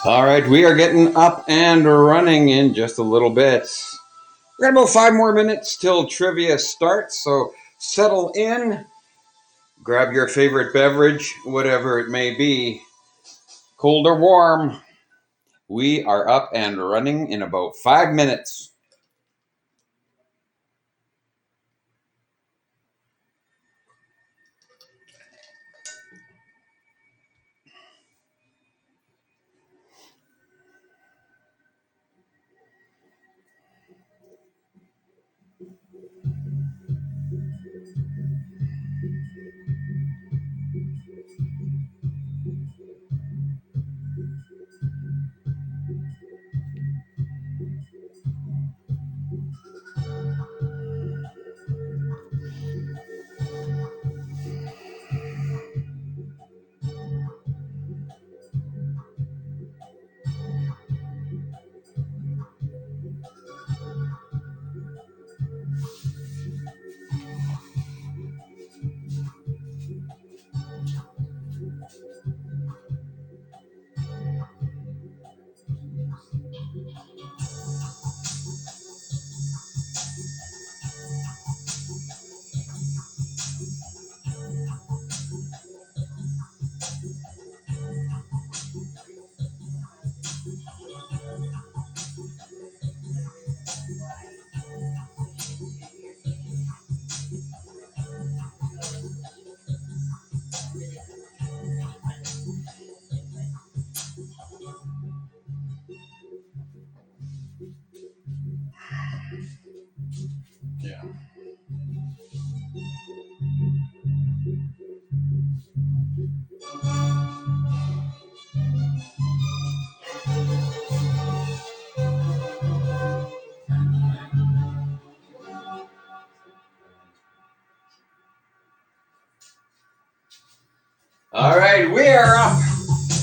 All right, we are getting up and running in just a little bit. We got about 5 more minutes till trivia starts, so settle in, grab your favorite beverage, whatever it may be, cold or warm. We are up and running in about 5 minutes. All right, we are up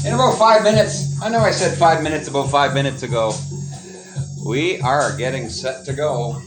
in about 5 minutes. I know I said 5 minutes about 5 minutes ago. We are getting set to go.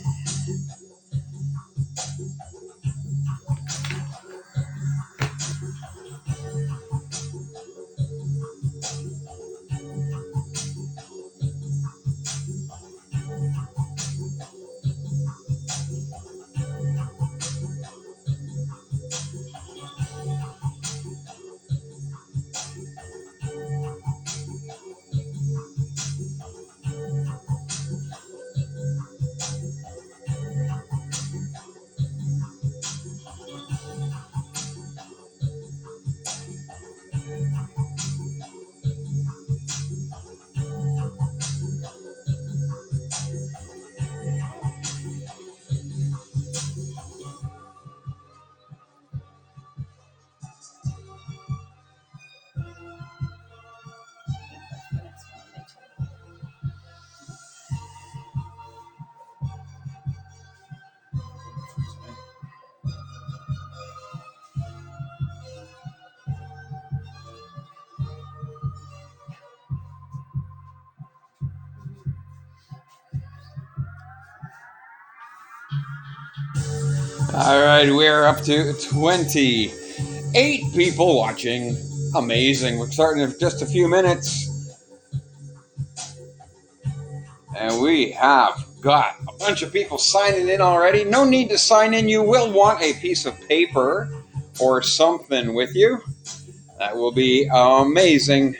All right, we are up to 28 people watching. Amazing. We're starting in just a few minutes. And we have got a bunch of people signing in already. No need to sign in. You will want a piece of paper or something with you. That will be amazing.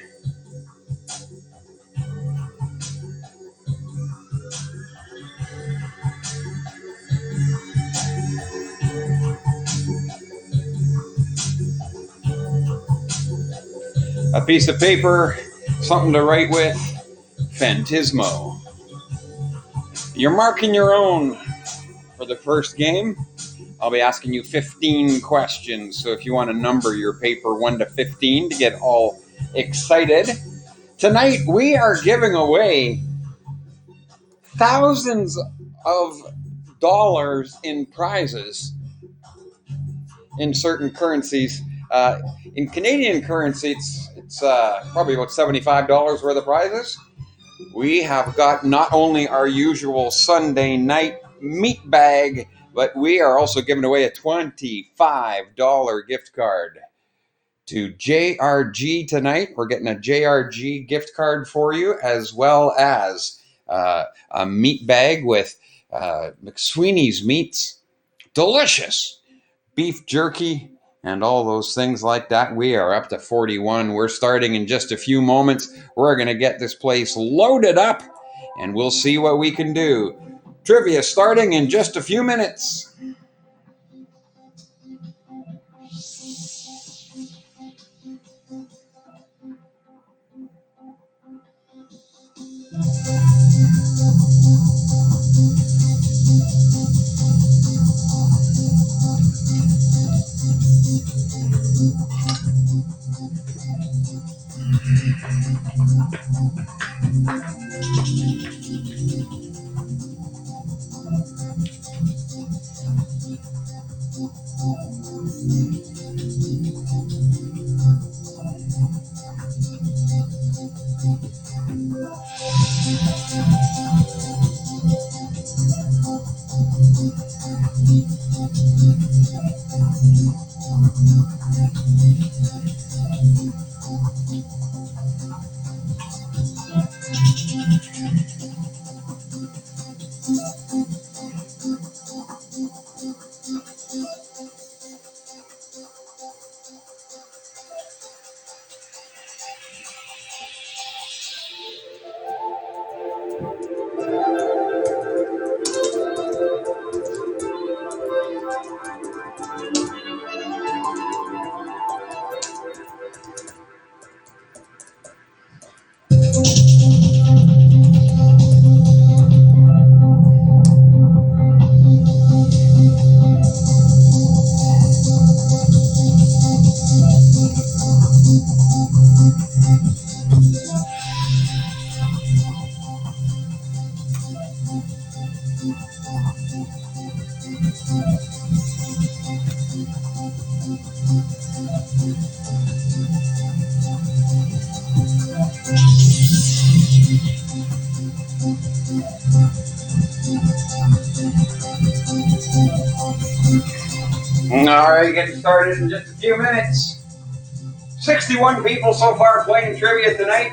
A piece of paper, something to write with. Phantismo. You're marking your own for the first game. I'll be asking you 15 questions. So if you want to number your paper 1 to 15 to get all excited. Tonight we are giving away thousands of dollars in prizes in certain currencies. In Canadian currency, it's probably about $75 worth of prizes. We have got not only our usual Sunday night meat bag, but we are also giving away a $25 gift card to JRG tonight. We're getting a JRG gift card for you, as well as a meat bag with McSweeney's meats. Delicious beef jerky and all those things like that. We are up to 41. We're starting in just a few moments. We're going to get this place loaded up, and we'll see what we can do. Trivia starting in just a few minutes. All right, getting started in just a few minutes. 61 people so far playing trivia tonight.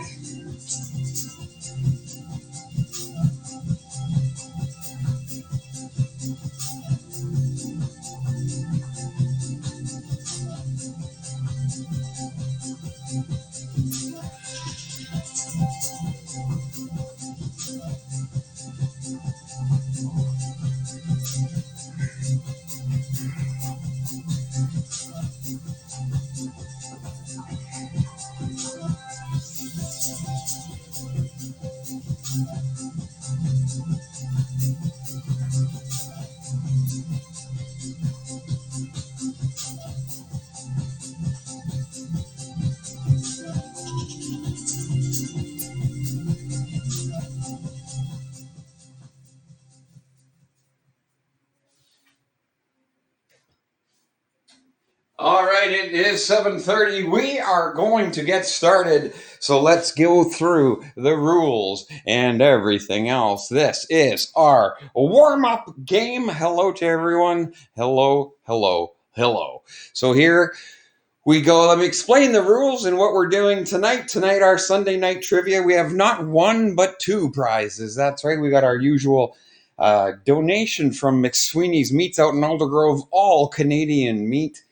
All right, it is 7:30. We are going to get started. So let's go through the rules and everything else. This is our warm-up game. Hello to everyone. Hello, hello, hello. So here we go. Let me explain the rules and what we're doing tonight. Tonight, our Sunday night trivia, we have not one but two prizes. That's right. We got our usual donation from McSweeney's Meats out in Aldergrove, all Canadian meat.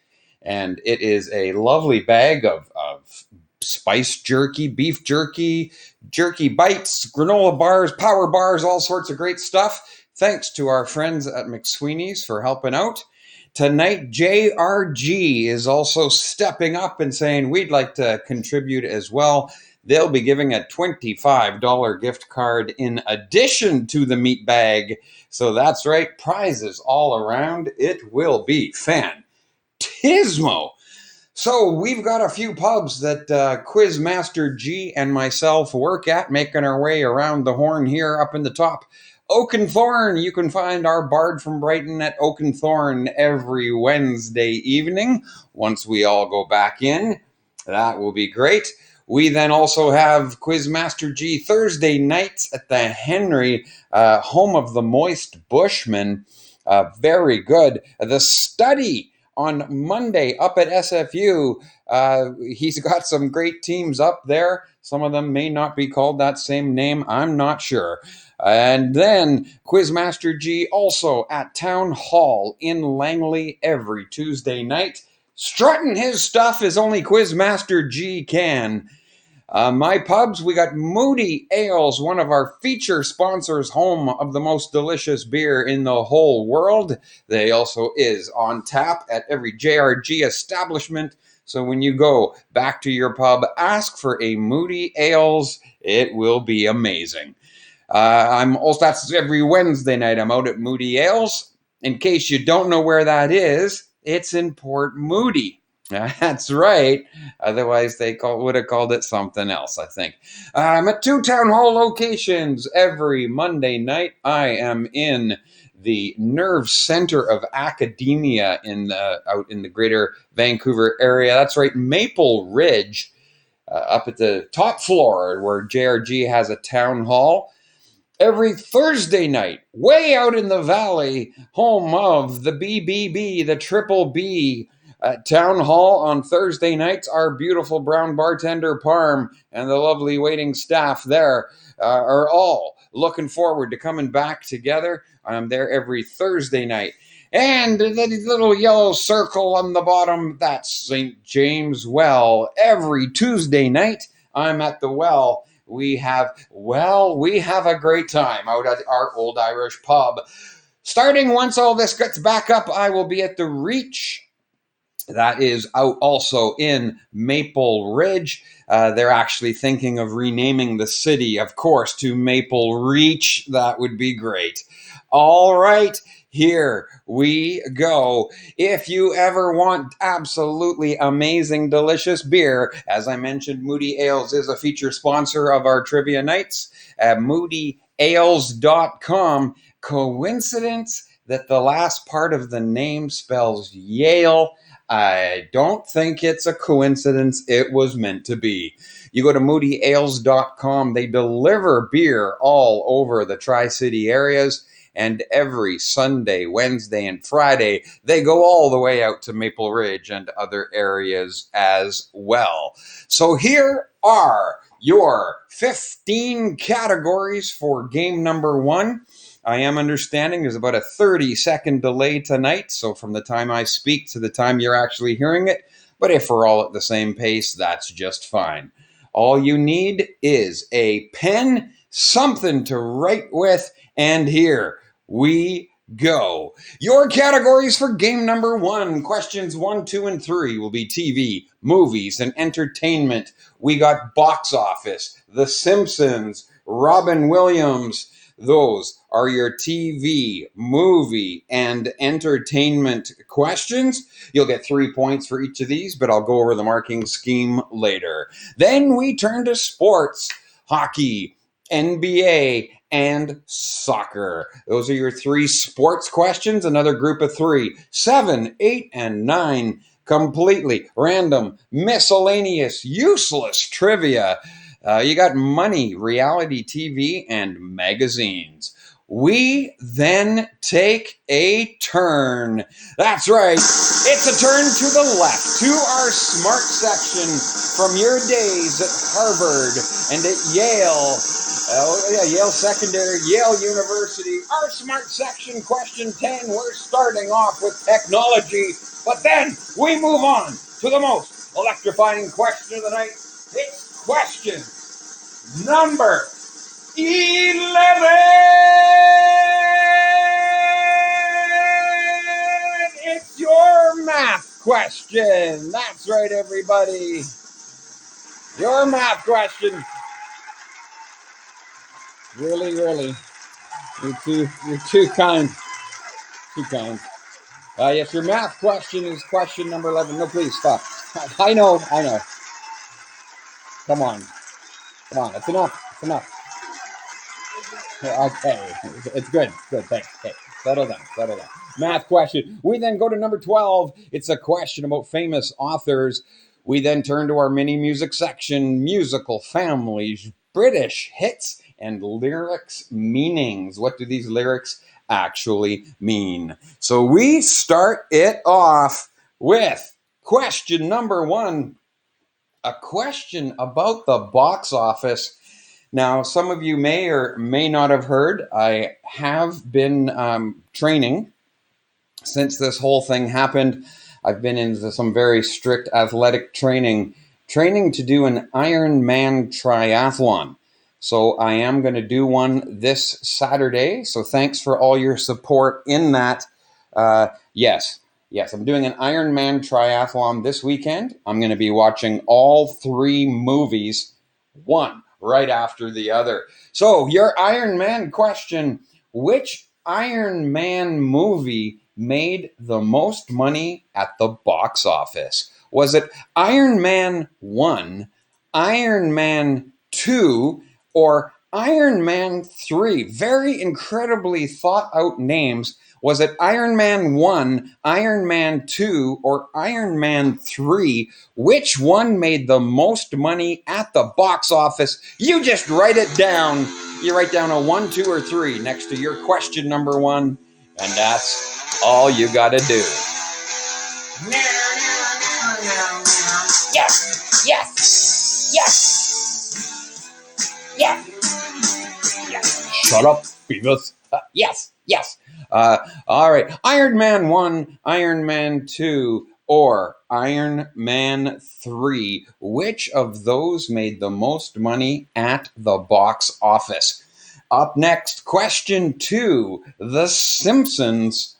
And it is a lovely bag of spice jerky, beef jerky, jerky bites, granola bars, power bars, all sorts of great stuff. Thanks to our friends at McSweeney's for helping out. Tonight, JRG is also stepping up and saying we'd like to contribute as well. They'll be giving a $25 gift card in addition to the meat bag. So that's right, prizes all around. It will be Tismo. So we've got a few pubs that Quizmaster G and myself work at, making our way around the horn here up in the top. Oakenthorn, you can find our Bard from Brighton at Oakenthorn every Wednesday evening. Once we all go back in, that will be great. We then also have Quizmaster G Thursday nights at the Henry, home of the Moist Bushman. Very good. The Study on Monday up at SFU. He's got some great teams up there. Some of them may not be called that same name. I'm not sure. And then Quizmaster G also at Town Hall in Langley every Tuesday night. Strutting his stuff as only Quizmaster G can. My pubs, we got Moody Ales, one of our feature sponsors, home of the most delicious beer in the whole world. They also is on tap at every JRG establishment. So when you go back to your pub, ask for a Moody Ales. It will be amazing. That's every Wednesday night. I'm out at Moody Ales. In case you don't know where that is, it's in Port Moody. That's right. Otherwise, they would have called it something else, I think. I'm at two town hall locations every Monday night. I am in the nerve center of academia out in the greater Vancouver area. That's right, Maple Ridge, up at the top floor where JRG has a town hall. Every Thursday night, way out in the valley, home of the BBB, the Triple B, Town Hall on Thursday nights. Our beautiful brown bartender Parm and the lovely waiting staff there are all looking forward to coming back together. I'm there every Thursday night. And the little yellow circle on the bottom, that's St. James Well. Every Tuesday night, I'm at the Well. We have a great time out at our Old Irish pub. Starting once all this gets back up, I will be at the Reach. That is out also in Maple Ridge. They're actually thinking of renaming the city, of course, to Maple Reach. That would be great. All right, here we go. If you ever want absolutely amazing, delicious beer, as I mentioned, Moody Ales is a feature sponsor of our trivia nights at moodyales.com. Coincidence that the last part of the name spells Yale? I don't think it's a coincidence. It was meant to be. You go to moodyales.com. They deliver beer all over the Tri-City areas. and every Sunday, Wednesday, and Friday, they go all the way out to Maple Ridge and other areas as well. So here are your 15 categories for game number 1. I am understanding there's about a 30-second delay tonight, so from the time I speak to the time you're actually hearing it. But if we're all at the same pace, that's just fine. All you need is a pen, something to write with, and here we go. Your categories for game number 1, questions 1, 2, and 3 will be TV, movies, and entertainment. We got box office, The Simpsons, Robin Williams. Those are your TV, movie, and entertainment questions. You'll get 3 points for each of these, but I'll go over the marking scheme later. Then we turn to sports, hockey, NBA, and soccer. Those are your 3 sports questions. Another group of 3, 7, 8, and 9. Completely random, miscellaneous, useless trivia. You got money, reality TV, and magazines. We then take a turn. That's right. It's a turn to the left, to our smart section from your days at Harvard and at Yale. Yale Secondary, Yale University. Our smart section, question 10. We're starting off with technology, but then we move on to the most electrifying question of the night. It's question number 11. It's your math question. That's right, everybody. Your math question. Really, you're too kind. Too kind. Yes, your math question is question number 11. No, please stop. I know. Come on. It's enough. Okay, it's good. Thanks. Okay, settle down. Math question. We then go to number 12. It's a question about famous authors. We then turn to our mini music section, musical families, British hits, and lyrics meanings. What do these lyrics actually mean? So we start it off with question number 1, a question about the box office. Now, some of you may or may not have heard, I have been training since this whole thing happened. I've been into some very strict athletic training to do an Ironman triathlon. So I am going to do one this Saturday. So thanks for all your support in that. Yes, I'm doing an Ironman triathlon this weekend. I'm going to be watching all 3 movies, one right after the other. So your Iron Man question, which Iron Man movie made the most money at the box office? Was it Iron Man 1, Iron Man 2, or Iron Man 3? Very incredibly thought out names. Was it Iron Man 1, Iron Man 2, or Iron Man 3? Which one made the most money at the box office? You just write it down. You write down a 1, 2, or 3 next to your question number 1, and that's all you got to do. Yes. Shut up, Beavis. Yes. All right. Iron Man 1, Iron Man 2, or Iron Man 3. Which of those made the most money at the box office? Up next, question 2. The Simpsons.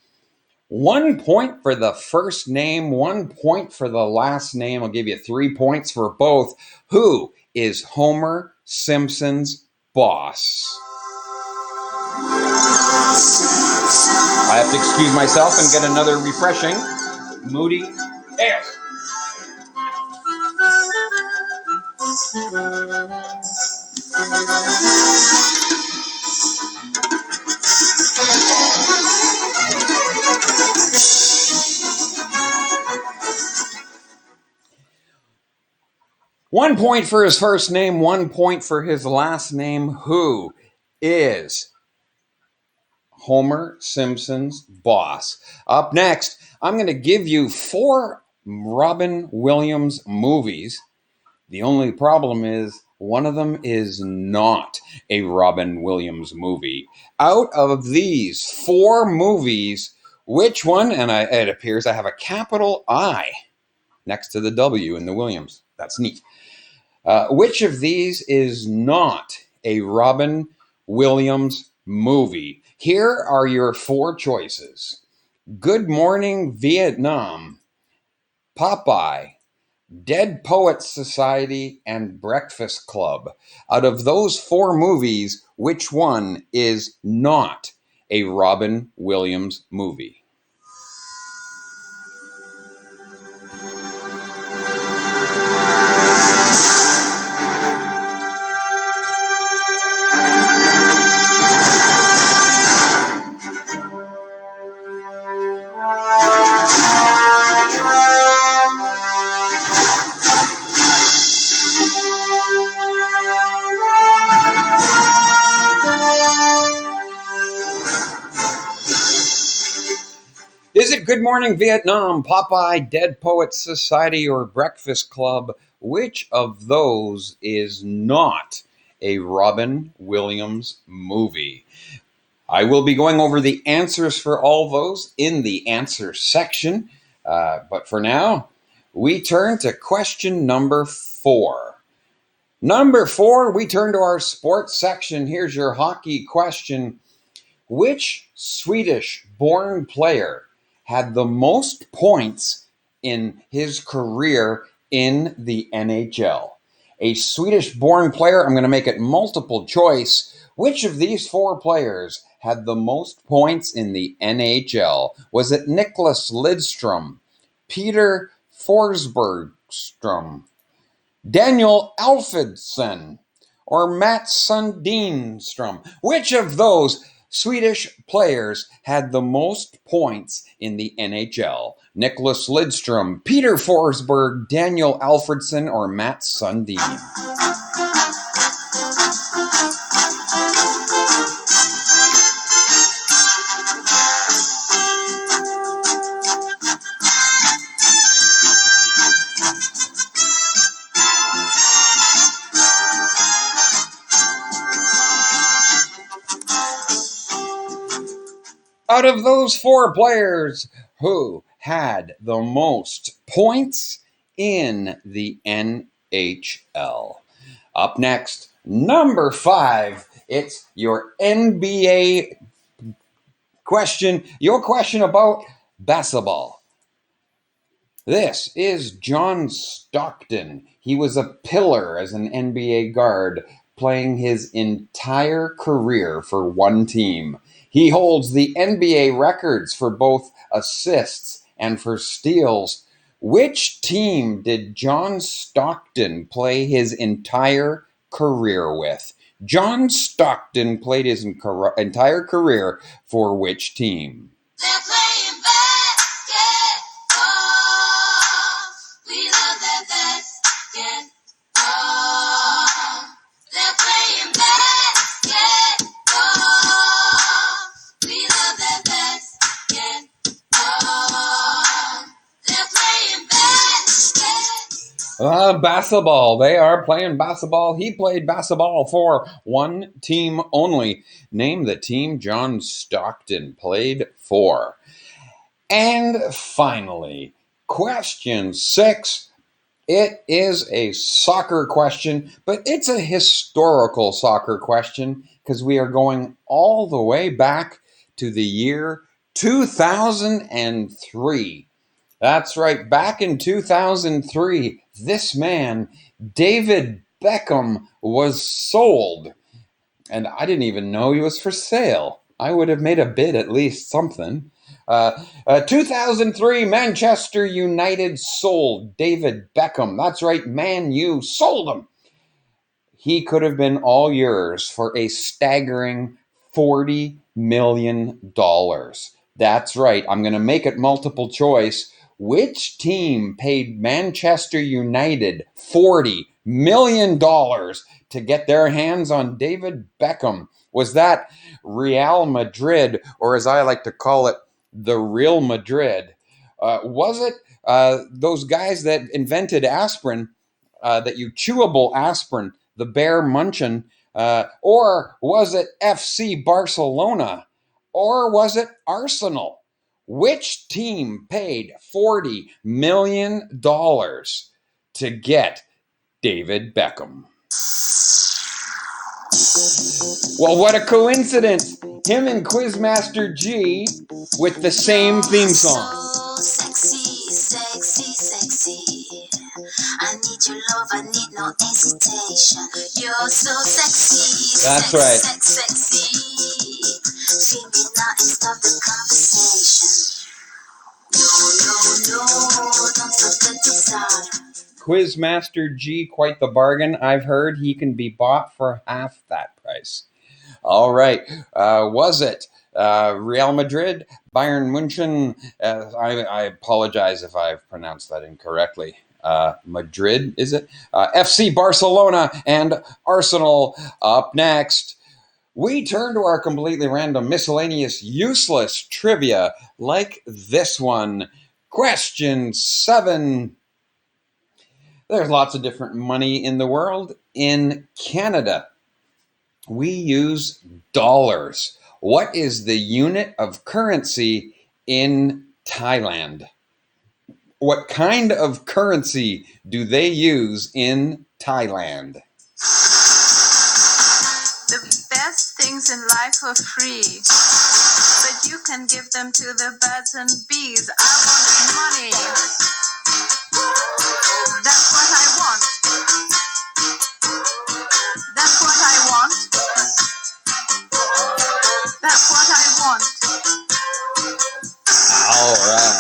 1 point for the first name, 1 point for the last name. I'll give you 3 points for both. Who is Homer Simpson's boss? I have to excuse myself and get another refreshing Moody Ale. One point for his first name, 1 point for his last name. Who is Homer Simpson's boss. Up next, I'm going to give you 4 Robin Williams movies. The only problem is one of them is not a Robin Williams movie. Out of these 4 movies, which one, and it appears I have a capital I next to the W in the Williams. That's neat. Which of these is not a Robin Williams movie? Here are your 4 choices. Good Morning Vietnam, Popeye, Dead Poets Society, and Breakfast Club. Out of those 4 movies, which one is not a Robin Williams movie? Is it Good Morning Vietnam, Popeye, Dead Poets Society, or Breakfast Club? Which of those is not a Robin Williams movie? I will be going over the answers for all those in the answer section. But for now, we turn to question number 4. Number 4, we turn to our sports section. Here's your hockey question. Which Swedish-born player had the most points in his career in the NHL? A Swedish-born player, I'm going to make it multiple choice. Which of these 4 players had the most points in the NHL? Was it Nicklas Lidstrom, Peter Forsbergstrom, Daniel Alfredsson, or Mats Sundinstrom? Which of those Swedish players had the most points in the NHL? Nicklas Lidstrom, Peter Forsberg, Daniel Alfredsson, or Mats Sundin? Out of those 4 players, who had the most points in the NHL? Up next, number 5. It's your NBA question. Your question about basketball. This is John Stockton. He was a pillar as an NBA guard, playing his entire career for one team. He holds the NBA records for both assists and for steals. Which team did John Stockton play his entire career with? John Stockton played his entire career for which team? They're playing basketball. We love that basketball. They're playing basketball. We love that basketball. They're playing basketball. Basketball. They are playing basketball. He played basketball for one team only. Name the team John Stockton played for. And finally, question 6. It is a soccer question, but it's a historical soccer question because we are going all the way back to the year 2003. That's right, back in 2003, this man, David Beckham, was sold. And I didn't even know he was for sale. I would have made a bid, at least something. 2003, Manchester United sold David Beckham. That's right, Man U sold him. He could have been all yours for a staggering $40 million. That's right, I'm going to make it multiple choice. Which team paid Manchester United $40 million to get their hands on David Beckham? Was that Real Madrid, or as I like to call it, the Real Madrid? Was it those guys that invented aspirin, that you chewable aspirin, the Bear Munchen? Or was it FC Barcelona? Or was it Arsenal? Which team paid $40 million to get David Beckham? Well, what a coincidence. Him and Quizmaster G with the same theme song. So sexy, sexy, sexy. I need your love, I need no hesitation. You're so sexy. That's right. Sexy. See me now and stop the conversation. No, don't stop the desire. Quizmaster G, quite the bargain. I've heard he can be bought for half that price. All right. Was it Real Madrid, Bayern Munchen? I apologize if I've pronounced that incorrectly. Madrid, is it? FC Barcelona and Arsenal. Up next, we turn to our completely random, miscellaneous, useless trivia like this one. Question 7. There's lots of different money in the world. In Canada, we use dollars. What is the unit of currency in Thailand? What kind of currency do they use in Thailand? The best things in life are free, but you can give them to the birds and bees. I want money. That's what I want. That's what I want. That's what I want. All right.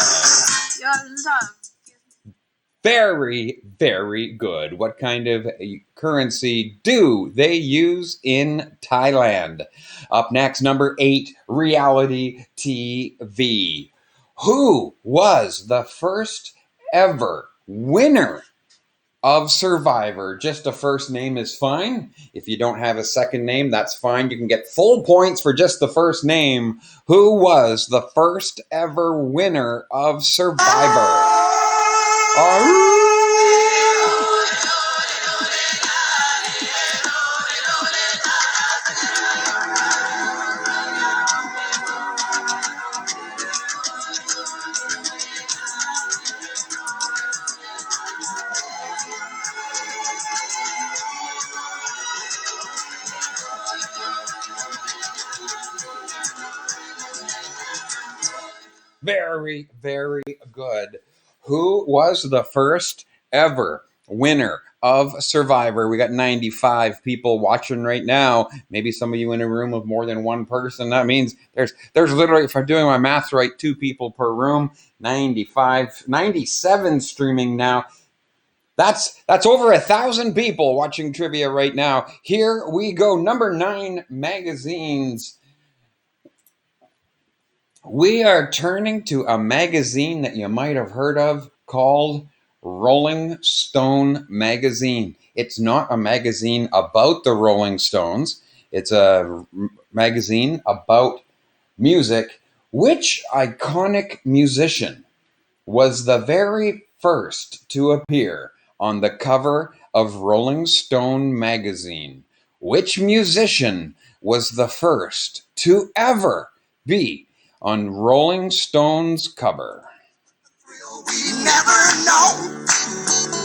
Your love. Very, very good. What kind of currency do they use in Thailand? Up next, number 8, reality TV. Who was the first ever winner of Survivor? Just a first name is fine. If you don't have a second name, that's fine. You can get full points for just the first name. Who was the first ever winner of Survivor? Very, very good. Who was the first ever winner of Survivor? We got 95 people watching right now. Maybe some of you in a room with more than one person. That means there's literally, if I'm doing my math right, 2 people per room. 97 streaming now. That's over 1,000 people watching trivia right now. Here we go. Number 9, magazines. We are turning to a magazine that you might have heard of called Rolling Stone magazine. It's not a magazine about the Rolling Stones. It's a magazine about music. Which iconic musician was the very first to appear on the cover of Rolling Stone magazine? Which musician was the first to ever be on Rolling Stone's cover? We never know.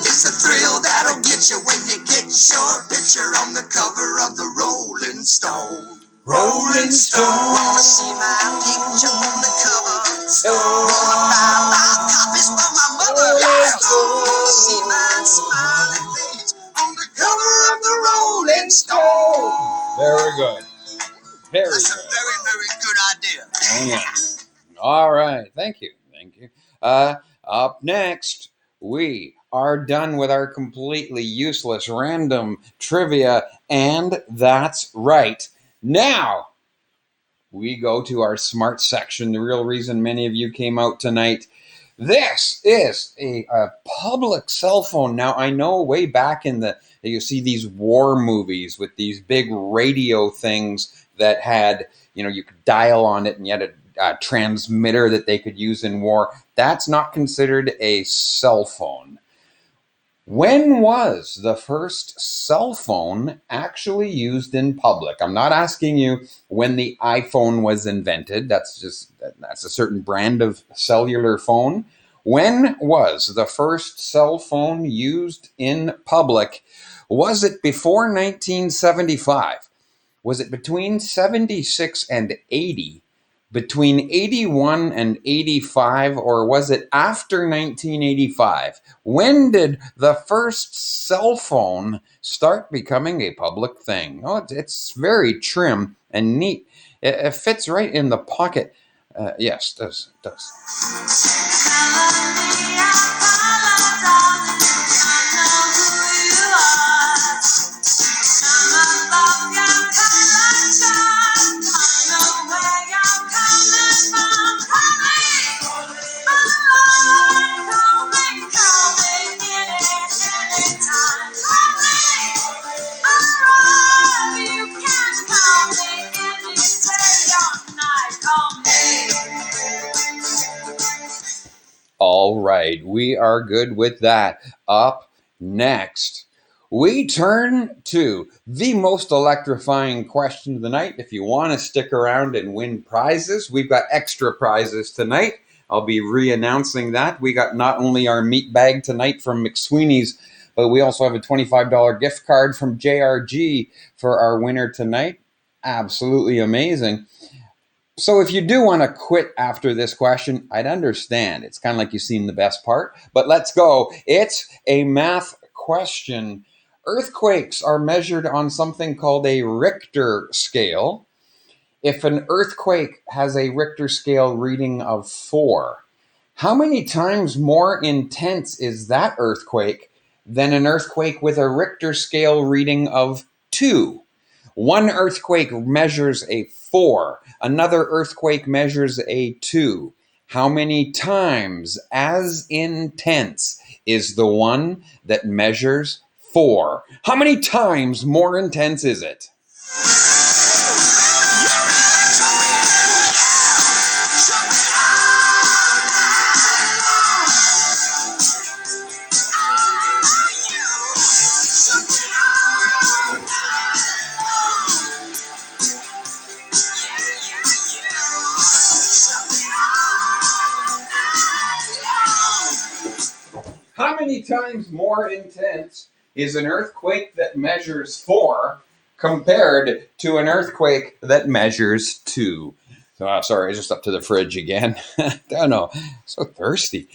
It's a thrill that'll get you when you get your picture on the cover of the Rolling Stone. Rolling Stone. Wanna see my picture on the cover? Stone. Wanna buy my copies for my mother? Wanna see my smiling face on the cover of the Rolling Stone? Very good. Very That's a good. very, very good idea. All right. Thank you. Up next, we are done with our completely useless random trivia, and that's right. Now, we go to our smart section. The real reason many of you came out tonight. This is a public cell phone. Now, I know way back you see these war movies with these big radio things that had, you could dial on it and you had a transmitter that they could use in war. That's not considered a cell phone. When was the first cell phone actually used in public? I'm not asking you when the iPhone was invented. That's a certain brand of cellular phone. When was the first cell phone used in public? Was it before 1975? Was it between 76 and 80? Between 81 and 85, or was it after 1985? When did the first cell phone start becoming a public thing? Oh, it's very trim and neat. It fits right in the pocket. Yes, it does. All right, we are good with that. Up next, we turn to the most electrifying question of the night. If you want to stick around and win prizes, we've got extra prizes tonight. I'll be re-announcing that. We got not only our meat bag tonight from McSweeney's, but we also have a $25 gift card from JRG for our winner tonight. Absolutely amazing. So if you do want to quit after this question, I'd understand. It's kind of like you've seen the best part. But let's go. It's a math question. Earthquakes are measured on something called a Richter scale. If an earthquake has a Richter scale reading of 4, how many times more intense is that earthquake than an earthquake with a Richter scale reading of 2? One earthquake measures a 4. Another earthquake measures a 2. How many times as intense is the one that measures 4? How many times more intense is it? How many times more intense is an earthquake that measures 4 compared to an earthquake that measures 2? Sorry, just up to the fridge again. Don't know. So thirsty.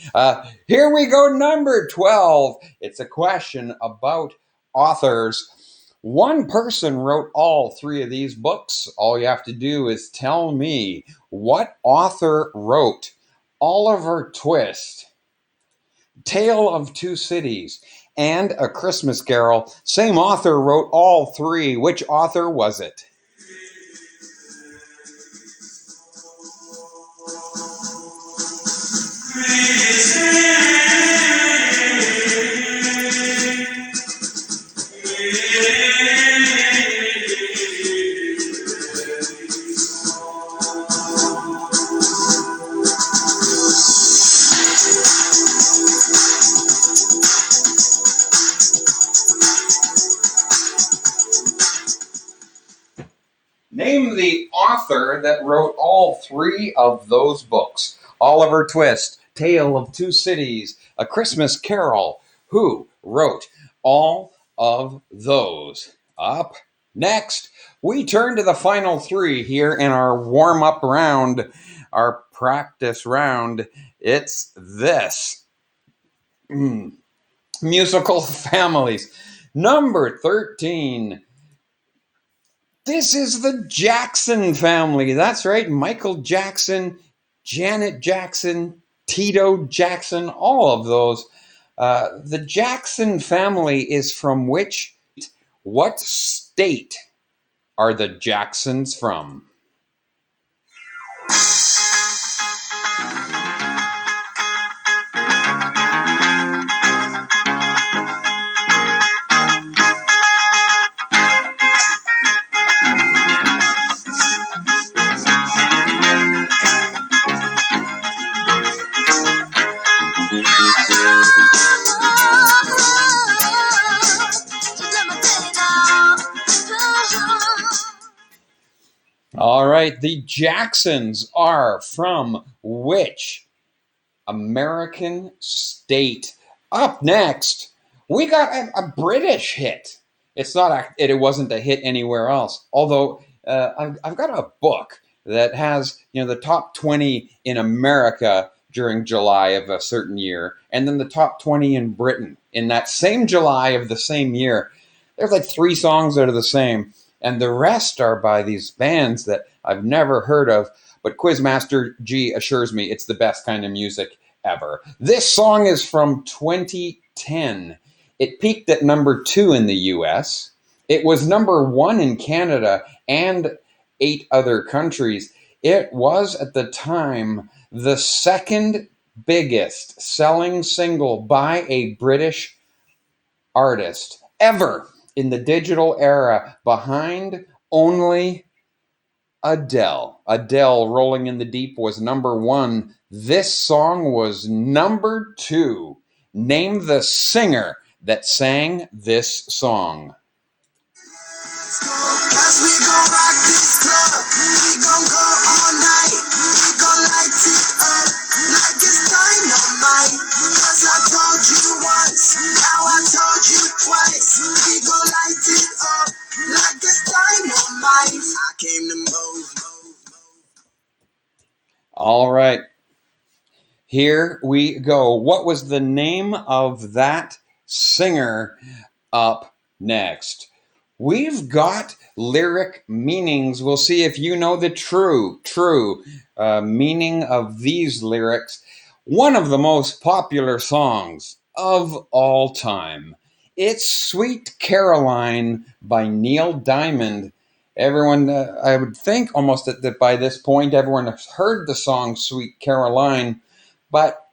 Here we go, number 12. It's a question about authors. One person wrote all 3 of these books. All you have to do is tell me what author wrote Oliver Twist, Tale of Two Cities, and A Christmas Carol. Same author wrote all 3. Which author was it? Name the author that wrote all 3 of those books. Oliver Twist, Tale of Two Cities, A Christmas Carol. Who wrote all of those? Up next, we turn to the final 3 here in our warm-up round, our practice round. It's this. Musical families. Number 13. This is the Jackson family. That's right. Michael Jackson, Janet Jackson, Tito Jackson, all of those. The Jackson family is from which? What state are the Jacksons from? All right, the Jacksons are from which American state? Up next, we got a British hit. It wasn't a hit anywhere else. Although I've got a book that has the top 20 in America during July of a certain year, and then the top 20 in Britain in that same July of the same year. There's like 3 songs that are the same, and the rest are by these bands that I've never heard of. But Quizmaster G assures me it's the best kind of music ever. This song is from 2010. It peaked at number 2 in the US. It was number 1 in Canada and 8 other countries. It was at the time the second biggest selling single by a British artist ever in the digital era, behind only Adele. Adele, Rolling in the Deep, was number 1. This song was number 2. Name the singer that sang this song. Cause we gon' rock this club, we gon' go all night, we gon' light it up like it's dynamite. Cause I told you once, now I told you twice, we gon' light it up like it's dynamite. I came to move. All right, here we go. What was the name of that singer? Up next, we've got lyric meanings. We'll see if you know the true meaning of these lyrics. One of the most popular songs of all time. It's Sweet Caroline by Neil Diamond. Everyone, I would think almost that by this point, everyone has heard the song Sweet Caroline. But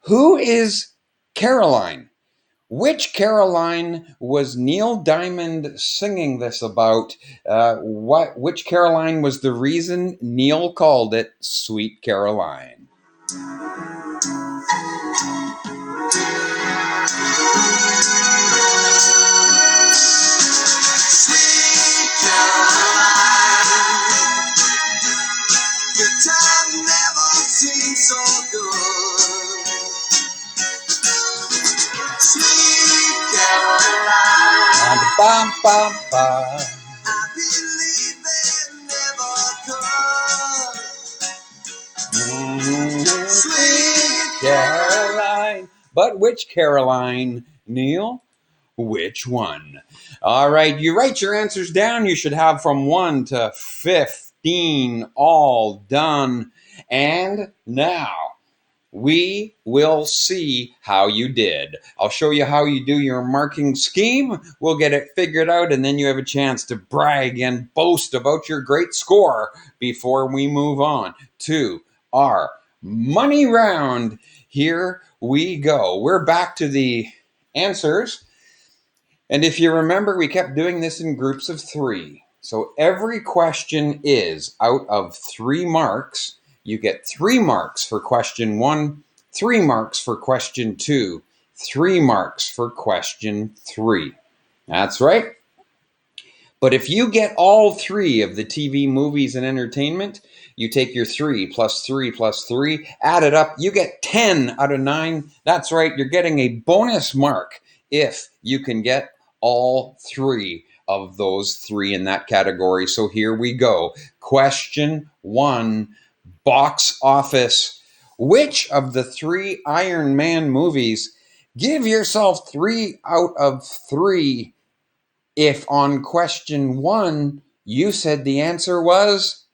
who is Caroline? Which Caroline was Neil Diamond singing this about? Which Caroline was the reason Neil called it Sweet Caroline? So good, Sweet Caroline. I believe it never could. Sweet Caroline. But which Caroline, Neil? Which one? All right, you write your answers down. You should have from 1 to 15 all done. And now we will see how you did. I'll show you how you do your marking scheme. We'll get it figured out, and then you have a chance to brag and boast about your great score before we move on to our money round. Here we go. We're back to the answers. And if you remember, we kept doing this in groups of 3. So every question is out of 3 marks. You get 3 marks for question 1, 3 marks for question 2, 3 marks for question 3. That's right. But if you get all 3 of the TV, movies, and entertainment, you take your 3 plus 3 plus 3, add it up, you get 10 out of 9. That's right, you're getting a bonus mark if you can get all 3 of those 3 in that category. So here we go. Question 1. Box office. Which of the 3 Iron Man movies? Give yourself 3 out of 3 if on question 1 you said the answer was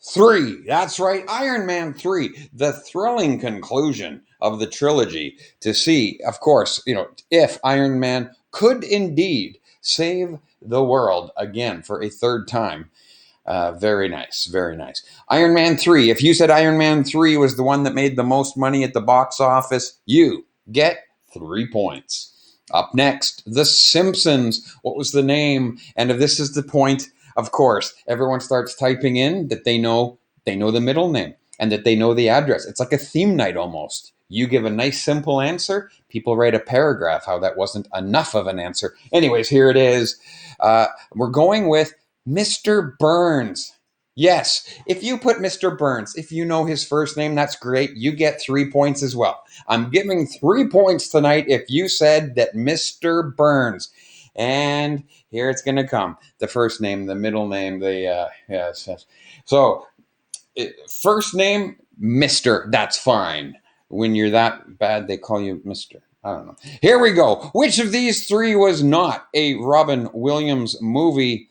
3. That's right, Iron Man 3, the thrilling conclusion of the trilogy to see, of course, if Iron Man could indeed save the world again for a 3rd time. Very nice, very nice. Iron Man 3. If you said Iron Man 3 was the one that made the most money at the box office, you get 3 points. Up next, The Simpsons. What was the name? And if this is the point, of course, everyone starts typing in that they know the middle name and that they know the address. It's like a theme night almost. You give a nice simple answer, people write a paragraph how that wasn't enough of an answer. Anyways, here it is. We're going with Mr. Burns. Yes, if you put Mr. Burns, if you know his first name, that's great. You get 3 points as well. I'm giving 3 points tonight if you said that Mr. Burns. And here it's going to come. The first name, the middle name, yes. So, first name, Mr. That's fine. When you're that bad, they call you Mr. I don't know. Here we go. Which of these 3 was not a Robin Williams movie?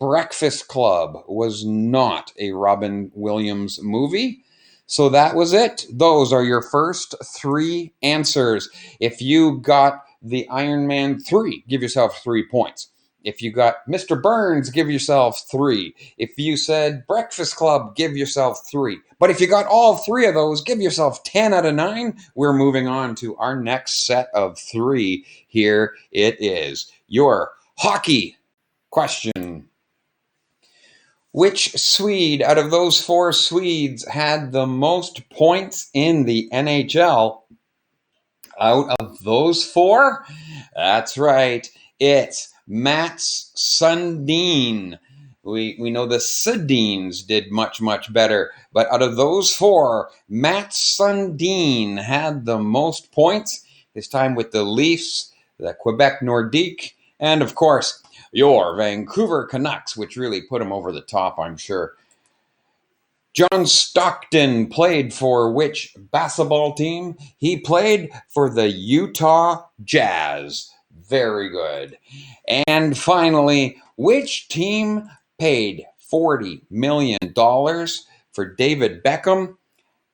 Breakfast Club was not a Robin Williams movie. So that was it. Those are your first 3 answers. If you got the Iron Man 3, give yourself 3 points. If you got Mr. Burns, give yourself 3. If you said Breakfast Club, give yourself 3. But if you got all 3 of those, give yourself 10 out of 9. We're moving on to our next set of 3. Here it is. Your hockey question. Which Swede out of those 4 Swedes had the most points in the NHL? Out of those 4? That's right. It's Mats Sundin. We know the Sedins did much, much better. But out of those 4, Mats Sundin had the most points. His time with the Leafs, the Quebec Nordique, and of course, your Vancouver Canucks, which really put him over the top, I'm sure. John Stockton played for which basketball team? He played for the Utah Jazz. Very good. And finally, which team paid $40 million for David Beckham?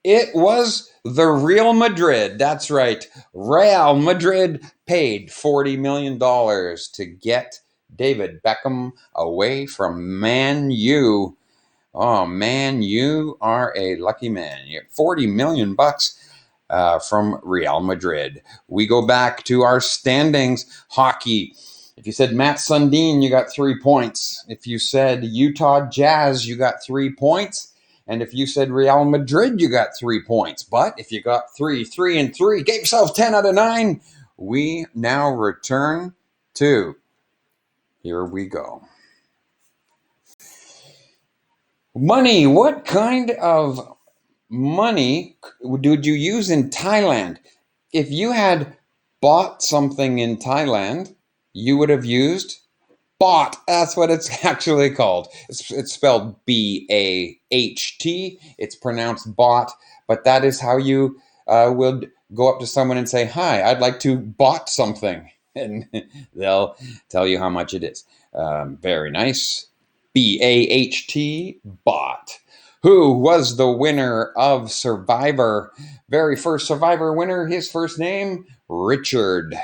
It was the Real Madrid. That's right. Real Madrid paid $40 million to get David Beckham away from Man U. Oh man, you are a lucky man. You get $40 million from Real Madrid. We go back to our standings. Hockey. If you said Mats Sundin, you got 3 points. If you said Utah Jazz, you got 3 points. And if you said Real Madrid, you got 3 points. But if you got 3, 3, and 3, get yourself 10 out of 9. We now return to, here we go. Money. What kind of money would you use in Thailand? If you had bought something in Thailand, you would have used baht. That's what it's actually called. It's spelled B-A-H-T. It's pronounced baht, but that is how you would go up to someone and say, "Hi, I'd like to baht something." And they'll tell you how much it is. Very nice. B-A-H-T, baht. Who was the winner of Survivor? Very first Survivor winner, his first name, Richard.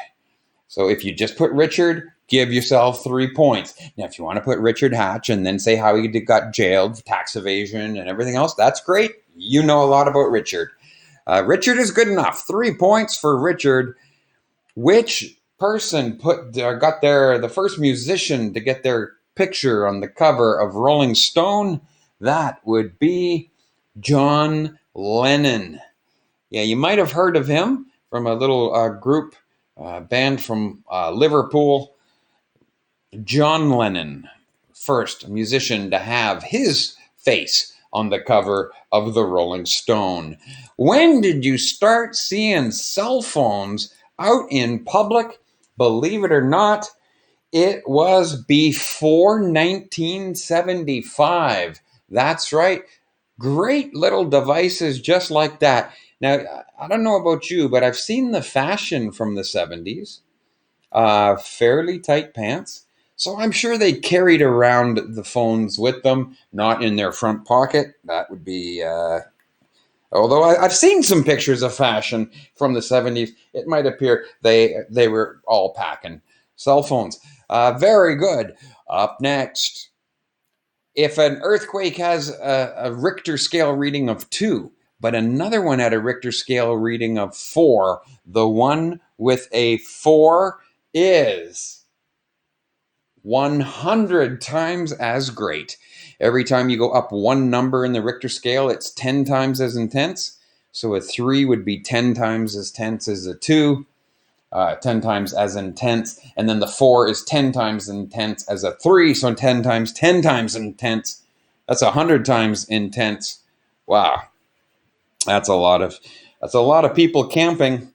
So if you just put Richard, give yourself 3 points. Now, if you want to put Richard Hatch and then say how he got jailed for tax evasion and everything else, that's great. You know a lot about Richard. Richard is good enough. 3 points for Richard. Which person got the first musician to get their picture on the cover of Rolling Stone? That would be John Lennon. Yeah, you might have heard of him from a little group band from Liverpool. John Lennon, first musician to have his face on the cover of the Rolling Stone. When did you start seeing cell phones out in public? Believe it or not, it was before 1975. That's right. Great little devices just like that. Now, I don't know about you, but I've seen the fashion from the 70s. Fairly tight pants. So I'm sure they carried around the phones with them, not in their front pocket. That would be... although I've seen some pictures of fashion from the 70s, it might appear they were all packing cell phones. Very good. Up next, if an earthquake has a Richter scale reading of 2, but another one had a Richter scale reading of 4, the one with a 4 is 100 times as great. Every time you go up one number in the Richter scale, it's 10 times as intense. So a 3 would be 10 times as tense as a 2, 10 times as intense. And then the 4 is 10 times intense as a 3, so 10 times intense. That's 100 times intense. Wow, that's a lot of people camping,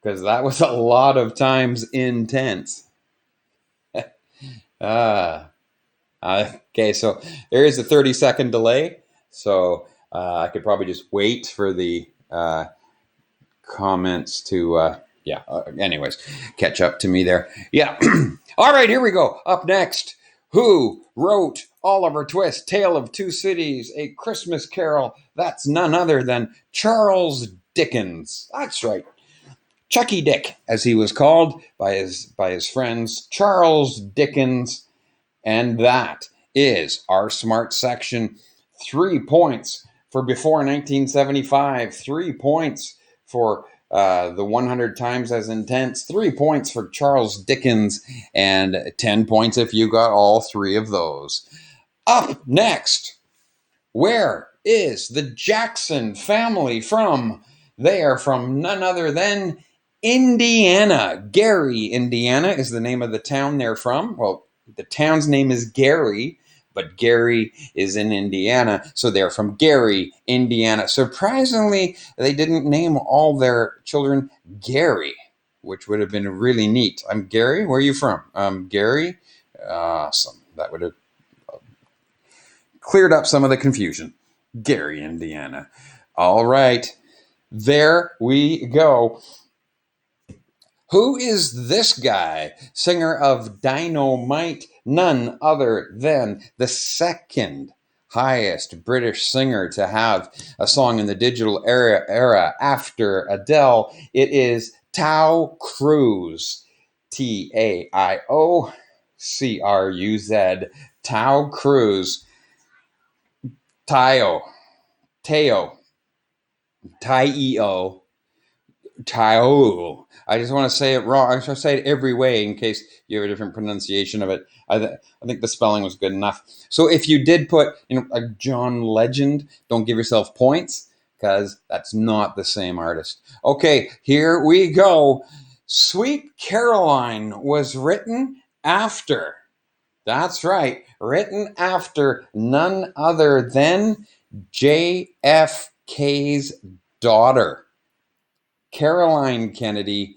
because that was a lot of times intense. Okay, so there is a 30-second delay, so I could probably just wait for the comments to anyways, catch up to me there. Yeah. All right, here we go. Up next, who wrote Oliver Twist, Tale of Two Cities, A Christmas Carol? That's none other than Charles Dickens. That's right. Chucky Dick, as he was called by his friends, Charles Dickens. And that is our smart section. 3 points for before 1975. 3 points for the 100 times as intense. 3 points for Charles Dickens. And 10 points if you got all three of those. Up next, where is the Jackson family from? They are from none other than Indiana. Gary, Indiana is the name of the town they're from. Well, the town's name is Gary, but Gary is in Indiana, so they're from Gary, Indiana. Surprisingly, they didn't name all their children Gary, which would have been really neat. I'm Gary. Where are you from? Gary. Awesome. That would have cleared up some of the confusion. Gary, Indiana. All right. There we go. Who is this guy? Singer of Dynamite, none other than the second highest British singer to have a song in the digital era after Adele. It is Tao Cruz. Taio Cruz. Tao Cruz. Taio. I just want to say it wrong. I should say it every way in case you have a different pronunciation of it. I think the spelling was good enough. So if you did put a John Legend, don't give yourself points, because that's not the same artist. Okay, here we go. Sweet Caroline was written after. That's right, written after none other than JFK's daughter. Caroline Kennedy.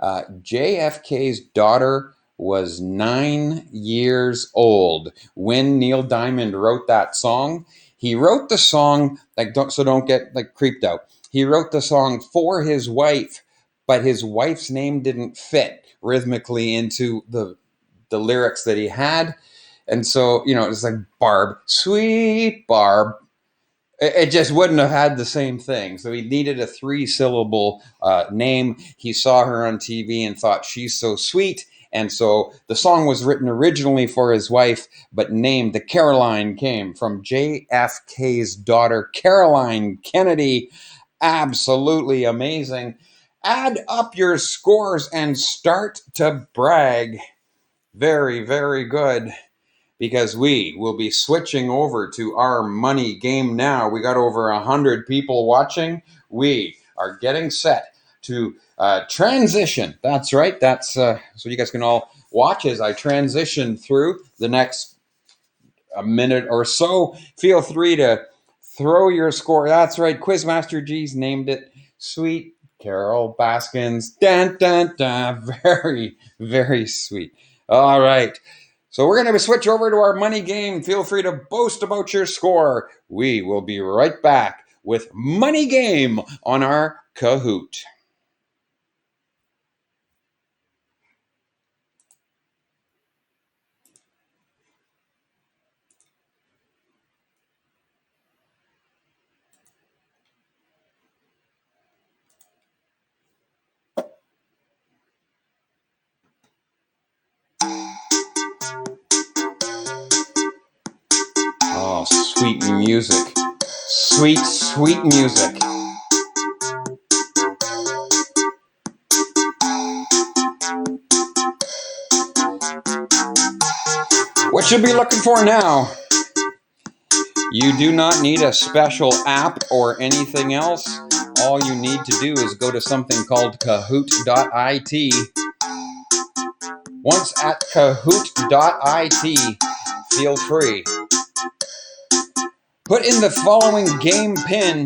JFK's daughter was 9 years old when Neil Diamond wrote that song. He wrote the song, don't get creeped out. He wrote the song for his wife, but his wife's name didn't fit rhythmically into the lyrics that he had. And so, it's like Barb, sweet Barb. It just wouldn't have had the same thing. So he needed a 3-syllable name. He saw her on TV and thought, she's so sweet. And so the song was written originally for his wife, but named, the Caroline came from JFK's daughter, Caroline Kennedy. Absolutely amazing. Add up your scores and start to brag. Very, very good. Because we will be switching over to our money game now. We got over 100 people watching. We are getting set to transition. That's right. That's so you guys can all watch as I transition through the next minute or so. Feel free to throw your score. That's right. Quizmaster G's named it Sweet Carol Baskins. Dun, dun, dun. Very, very sweet. All right. So we're going to switch over to our money game. Feel free to boast about your score. We will be right back with Money Game on our Kahoot. Oh, sweet music. Sweet, sweet music. What you'll be looking for now. You do not need a special app or anything else. All you need to do is go to something called Kahoot.it. Once at Kahoot.it, feel free put in the following game pin.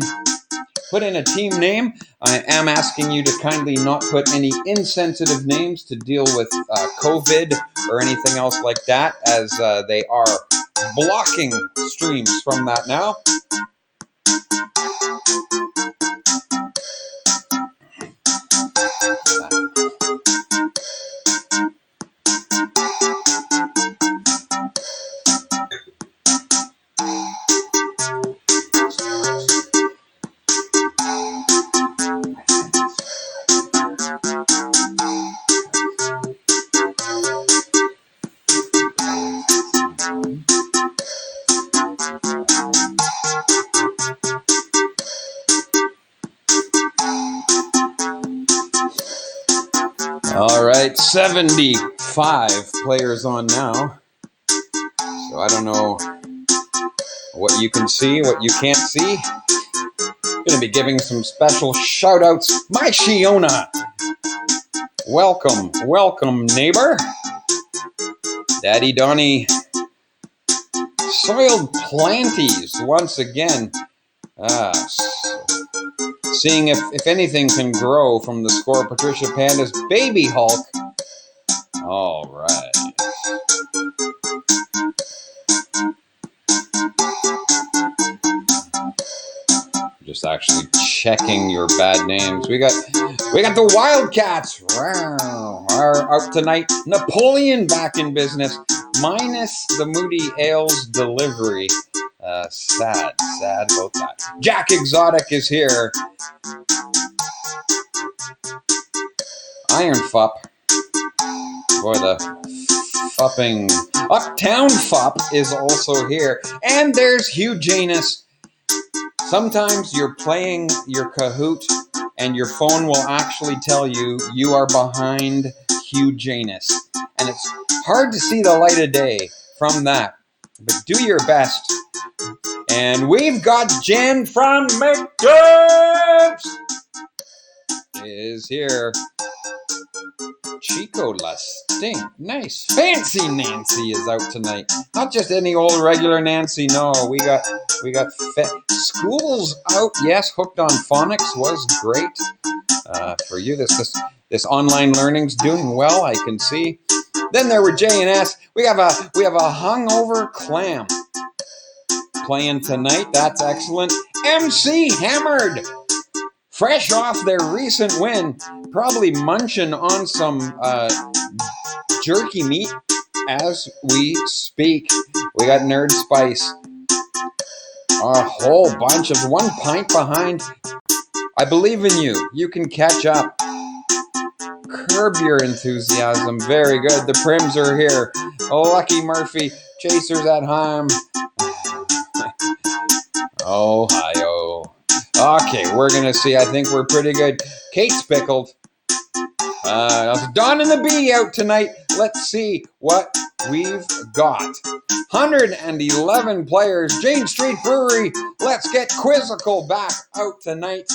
Put in a team name. I am asking you to kindly not put any insensitive names to deal with COVID or anything else like that, as they are blocking streams from that now. All right, 75 players on now. So I don't know what you can see, what you can't see. Going to be giving some special shout outs. My Shiona. Welcome, welcome, neighbor. Daddy Donnie. Soiled Planties once again. Seeing if anything can grow from the score. Patricia Panda's Baby Hulk. All right. Just actually checking your bad names. We got the Wildcats. Wow. Are out tonight. Napoleon back in business. Minus the Moody Ales delivery. Sad about that. Jack Exotic is here. Iron Fup. Boy, the fupping. Uptown Fup is also here. And there's Hugh Janus. Sometimes you're playing your Kahoot and your phone will actually tell you you are behind Hugh Janus. And it's hard to see the light of day from that. But do your best. And we've got Jen from McDonald's is here. Chico Lasting. Nice. Fancy Nancy is out tonight. Not just any old regular Nancy. No, we got School's out. Yes, Hooked on Phonics was great. For you, this online learning's doing well, I can see. Then there were J and S. We have a hungover clam playing tonight. That's excellent. MC Hammered. Fresh off their recent win, probably munching on some jerky meat as we speak. We got Nerd Spice. A whole bunch of 1 pint behind. I believe in you. You can catch up. Curb your enthusiasm. Very good. The Prims are here. Lucky Murphy. Chasers at home. Ohio. Okay, we're going to see. I think we're pretty good. Kate's pickled. Don and the Bee out tonight. Let's see what we've got. 111 players. Jane Street Brewery. Let's get Quizzical back out tonight.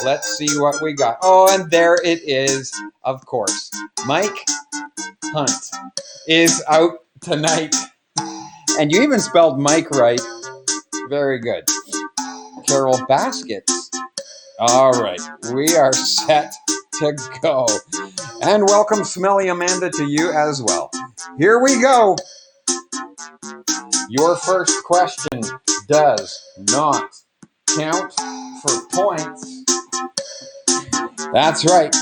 Let's see what we got. Oh, and there it is, of course. Mike Hunt is out tonight. And you even spelled Mike right. Very good. Carol Baskets. All right, we are set to go. And welcome, Smelly Amanda, to you as well. Here we go. Your first question does not count for points. That's right.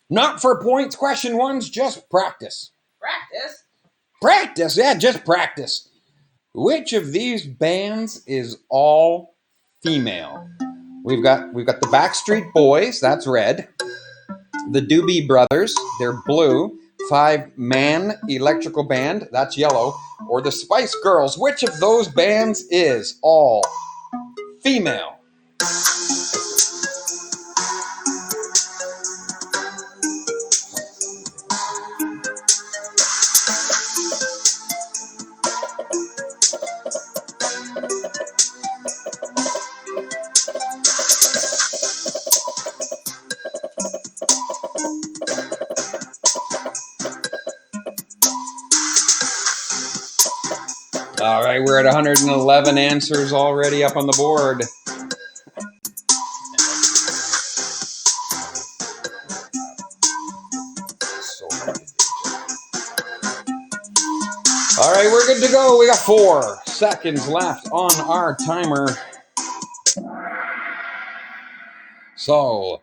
Not for points. Question 1's just practice. Practice? Practice, yeah, just practice. Which of these bands is all female? We've got the Backstreet Boys, that's red. The Doobie Brothers, they're blue. 5-man electrical band, that's yellow. Or the Spice Girls, which of those bands is all female? All right, we're at 111 answers already up on the board. All right, we're good to go. We got 4 seconds left on our timer. So,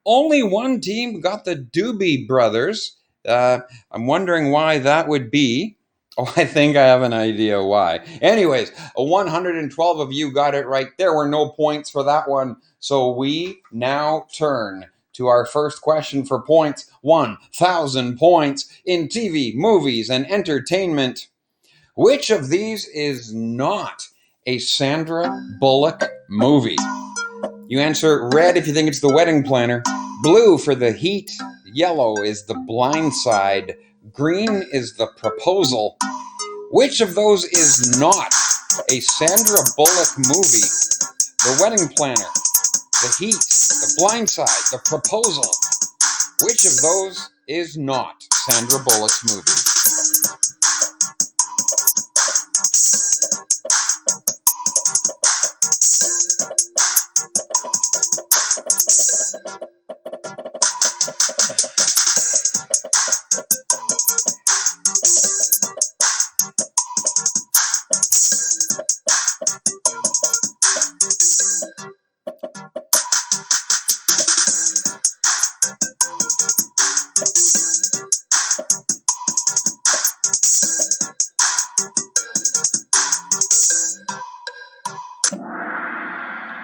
only one team got the Doobie Brothers. I'm wondering why that would be. Oh, I think I have an idea why. Anyways, 112 of you got it right. There were no points for that one. So we now turn to our first question for points. 1,000 points in TV, movies, and entertainment. Which of these is not a Sandra Bullock movie? You answer red if you think it's The Wedding Planner, blue for The Heat, yellow is The Blind Side, green is The Proposal. Which of those is not a Sandra Bullock movie? The Wedding Planner, The Heat, The Blind Side, The Proposal. Which of those is not Sandra Bullock's movie?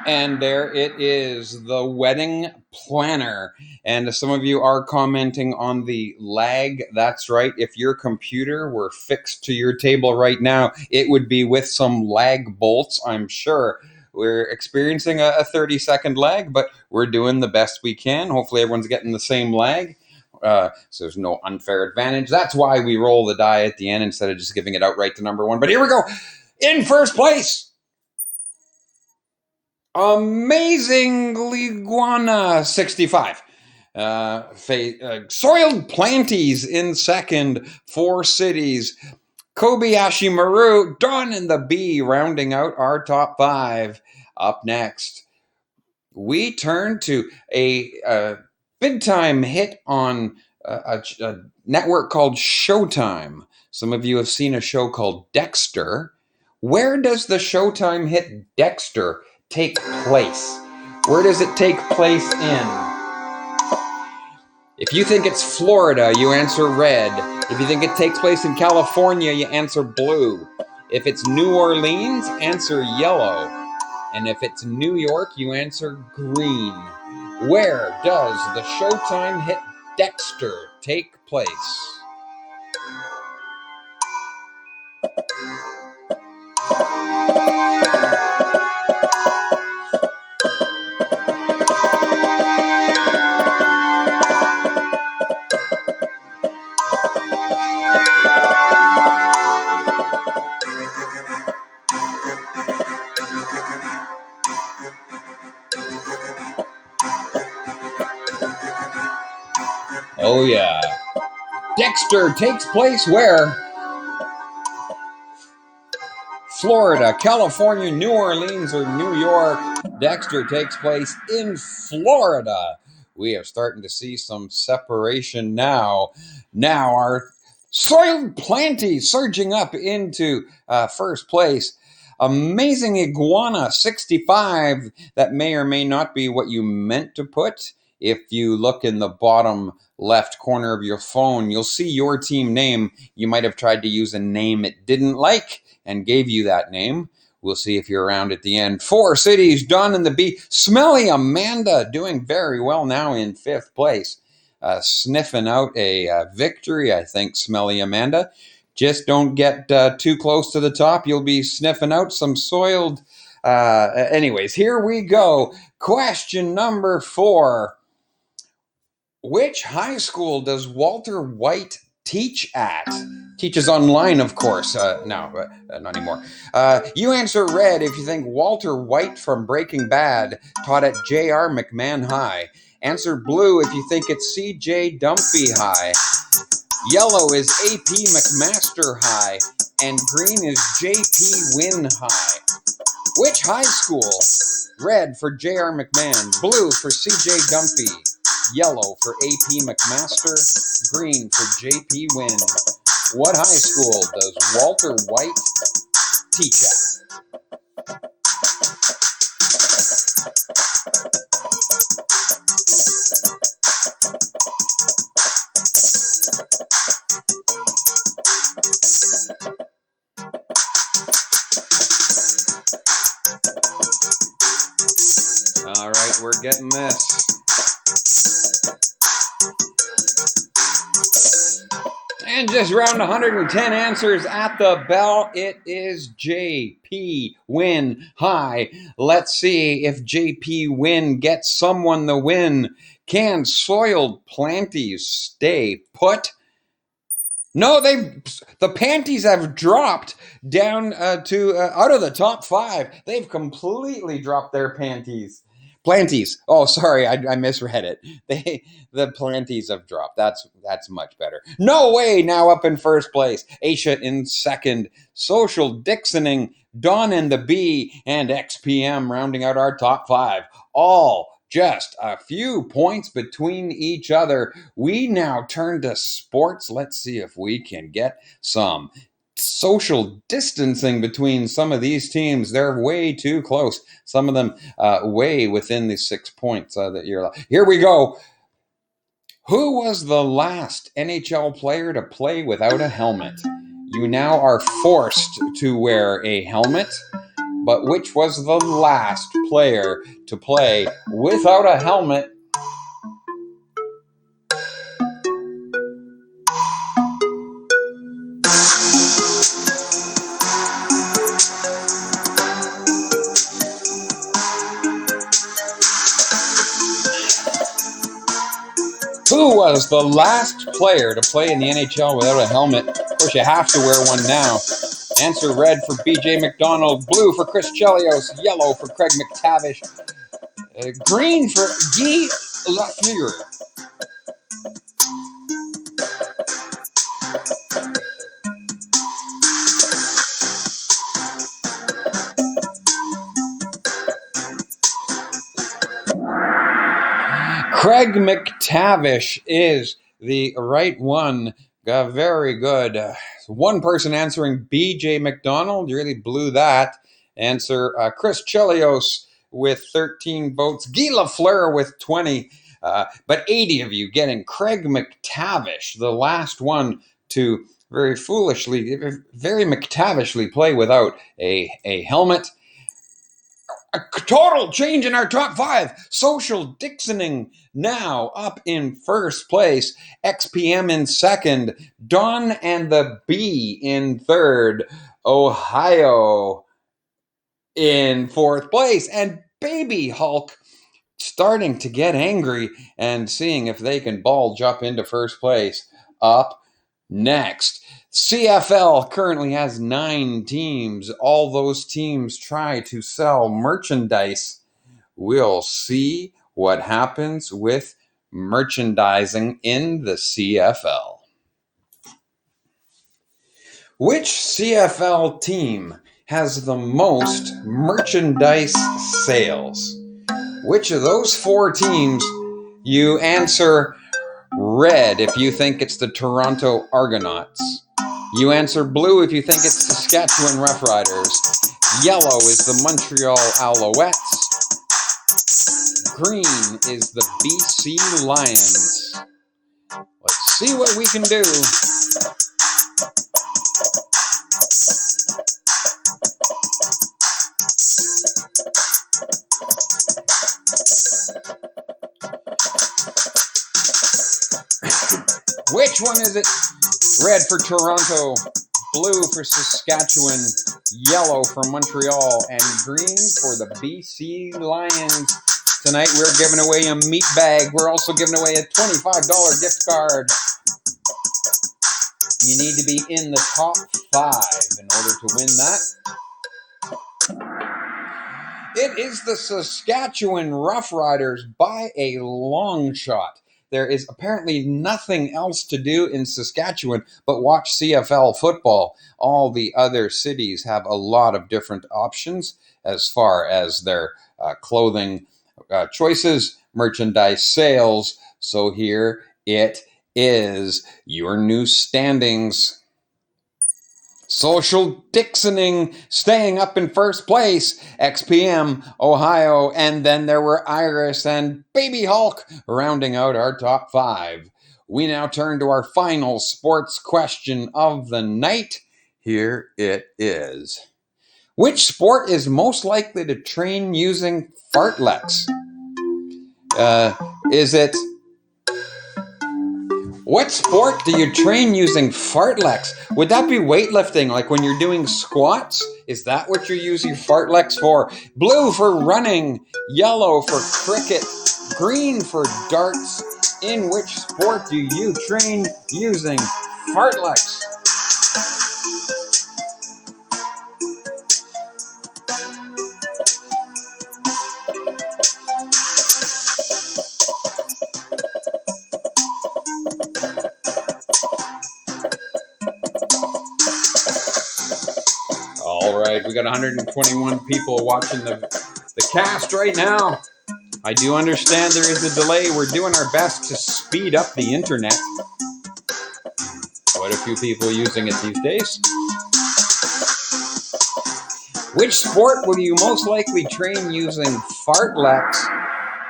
And there it is, The Wedding Planner. And some of you are commenting on the lag. That's right. If your computer were fixed to your table right now, it would be with some lag bolts, I'm sure. We're experiencing a 30-second lag, but we're doing the best we can. Hopefully everyone's getting the same lag. So there's no unfair advantage. That's why we roll the die at the end instead of just giving it outright to number one. But here we go. In first place, Amazing Iguana 65. Soiled Planties in second. 4 Cities. Kobayashi Maru, Dawn and the Bee rounding out our top 5. Up next, we turn to a big time hit on a network called Showtime. Some of you have seen a show called Dexter. Where does the Showtime hit Dexter take place? Where does it take place in? If you think it's Florida, you answer red. If you think it takes place in California, you answer blue. If it's New Orleans, answer yellow. And if it's New York, you answer green. Where does the Showtime hit Dexter take place? Oh yeah. Dexter takes place where? Florida, California, New Orleans, or New York. Dexter takes place in Florida. We are starting to see some separation now. Now our Soiled Planties surging up into first place. Amazing Iguana 65. That may or may not be what you meant to put. If you look in the bottom left corner of your phone, you'll see your team name. You might have tried to use a name it didn't like and gave you that name. We'll see if you're around at the end. 4 Cities, Dawn and the Bee. Smelly Amanda doing very well now in 5th place. Sniffing out a victory, I think, Smelly Amanda. Just don't get too close to the top. You'll be sniffing out some soiled. Anyways, here we go. Question number 4. Which high school does Walter White teach at? Teaches online, of course. No, not anymore. You answer red if you think Walter White from Breaking Bad taught at J.R. McMahon High. Answer blue if you think it's C.J. Dumpy High. Yellow is A.P. McMaster High. and green is JP Wynn High. Which high school? Red for J.R. McMahon, blue for C.J. Dumpy, yellow for A.P. McMaster, green for J.P. Wynn. What high school does Walter White teach at? All right, we're getting this. And just round 110 answers at the bell. It is JP Wynn High. Let's see if JP Wynn gets someone the win. Can soiled planties stay put? No, the panties have dropped down to out of the top 5. They've completely dropped their panties. Planties. Oh, sorry, I misread it. The planties have dropped. That's much better. No way. Now up in first place. Aisha in second. Social Dixoning, Dawn and the Bee, and XPM rounding out our top 5. All just a few points between each other. We now turn to sports. Let's see if we can get some social distancing between some of these teams. They're way too close. Some of them way within the 6 points that you're. Here we go. Who was the last NHL player to play without a helmet? You now are forced to wear a helmet. But which was the last player to play without a helmet? Who was the last player to play in the NHL without a helmet? Of course, you have to wear one now. Answer red for BJ McDonald, blue for Chris Chelios, yellow for Craig McTavish, green for Guy Lafleur. Craig McTavish is the right one. Very good. One person answering BJ McDonald. You really blew that. Answer Chris Chelios with 13 votes. Guy Lafleur with 20. But 80 of you getting Craig McTavish, the last one to very McTavishly play without a helmet. A total change in our top 5. Social Dixoning now up in first place. XPM in second. Dawn and the Bee in third. Ohio in fourth place. And Baby Hulk starting to get angry and seeing if they can ball jump into first place up next. CFL currently has 9 teams. All those teams try to sell merchandise. We'll see what happens with merchandising in the CFL. Which CFL team has the most merchandise sales? Which of those 4 teams? You answer red if you think it's the Toronto Argonauts. You answer blue if you think it's Saskatchewan Roughriders. Yellow is the Montreal Alouettes. Green is the BC Lions. Let's see what we can do. Which one is it? Red for Toronto, blue for Saskatchewan, yellow for Montreal, and green for the BC Lions. Tonight we're giving away a meat bag. We're also giving away a $25 gift card. You need to be in the top 5 in order to win that. It is the Saskatchewan Roughriders by a long shot. there is apparently nothing else to do in Saskatchewan but watch CFL football. All the other cities have a lot of different options as far as their clothing choices, merchandise sales. So here it is, your new standings. Social Dixoning staying up in first place, XPM, Ohio, and then there were Iris and Baby Hulk rounding out our top 5. We now turn to our final sports question of the night. Here it is. Which sport is most likely to train using fartleks? What sport do you train using fartleks? Would that be weightlifting, like when you're doing squats? Is that what you're using fartleks for? Blue for running, yellow for cricket, green for darts. In which sport do you train using fartleks? All right, we got 121 people watching the cast right now. I do understand there is a delay. We're doing our best to speed up the internet. Quite a few people using it these days. Which sport will you most likely train using fartleks?